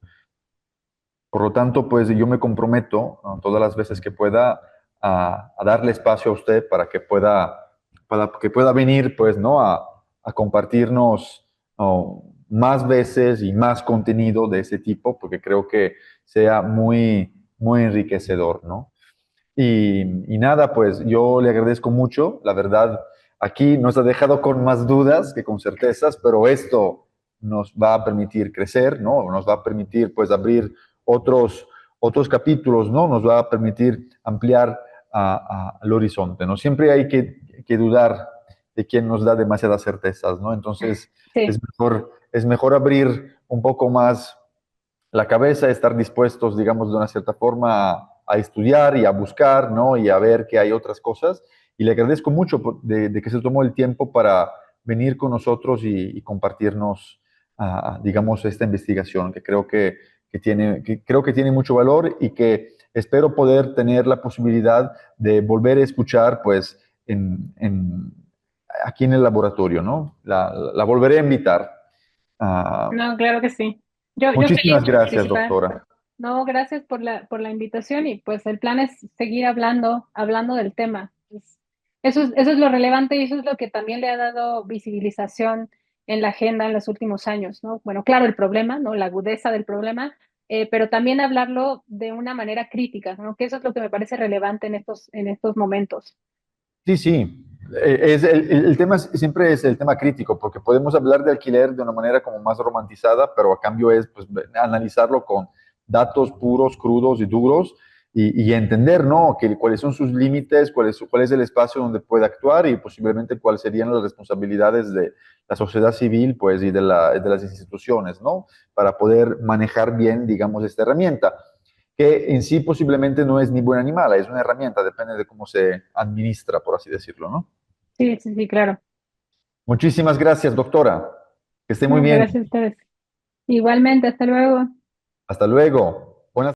Por lo tanto, pues yo me comprometo, ¿no?, todas las veces que pueda a darle espacio a usted para que pueda para que pueda venir, pues, ¿no? A compartirnos más veces y más contenido de ese tipo, porque creo que sea muy, muy enriquecedor, ¿no? Y nada, pues yo le agradezco mucho, la verdad, aquí nos ha dejado con más dudas que con certezas, pero esto nos va a permitir crecer, ¿no? Nos va a permitir, pues, abrir otros capítulos, ¿no? Nos va a permitir ampliar el horizonte, ¿no? Siempre hay que dudar de quién nos da demasiadas certezas, ¿no? Entonces, Sí. es mejor abrir un poco más la cabeza, estar dispuestos, digamos, de una cierta forma a estudiar y a buscar, ¿no? Y a ver que hay otras cosas. Y le agradezco mucho de que se tomó el tiempo para venir con nosotros y compartirnos, digamos, esta investigación, que creo creo que tiene mucho valor y que espero poder tener la posibilidad de volver a escuchar, pues, aquí en el laboratorio, ¿no? La volveré a invitar. Ah, No, claro que sí. Yo feliz Muchísimas de gracias, participar. doctora. No, gracias por la invitación y pues el plan es seguir hablando del tema. Eso es lo relevante y eso es lo que también le ha dado visibilización en la agenda en los últimos años, ¿no? Bueno, claro, el problema, ¿no? La agudeza del problema, pero también hablarlo de una manera crítica, ¿no? Que eso es lo que me parece relevante en estos momentos. Sí, sí. El tema siempre es el tema crítico, porque podemos hablar de alquiler de una manera como más romantizada, pero a cambio es, pues, analizarlo con datos puros, crudos y duros y entender, ¿no? Cuáles son sus límites, cuál es el espacio donde puede actuar y posiblemente cuáles serían las responsabilidades de la sociedad civil, pues, y de las instituciones, ¿no? Para poder manejar bien, digamos, esta herramienta, que en sí posiblemente no es ni buena ni mala, es una herramienta, depende de cómo se administra, por así decirlo, ¿no? Sí, sí, sí, claro. Muchísimas gracias, doctora. Que esté muy No, bien. gracias a ustedes. Igualmente, hasta luego. Hasta luego.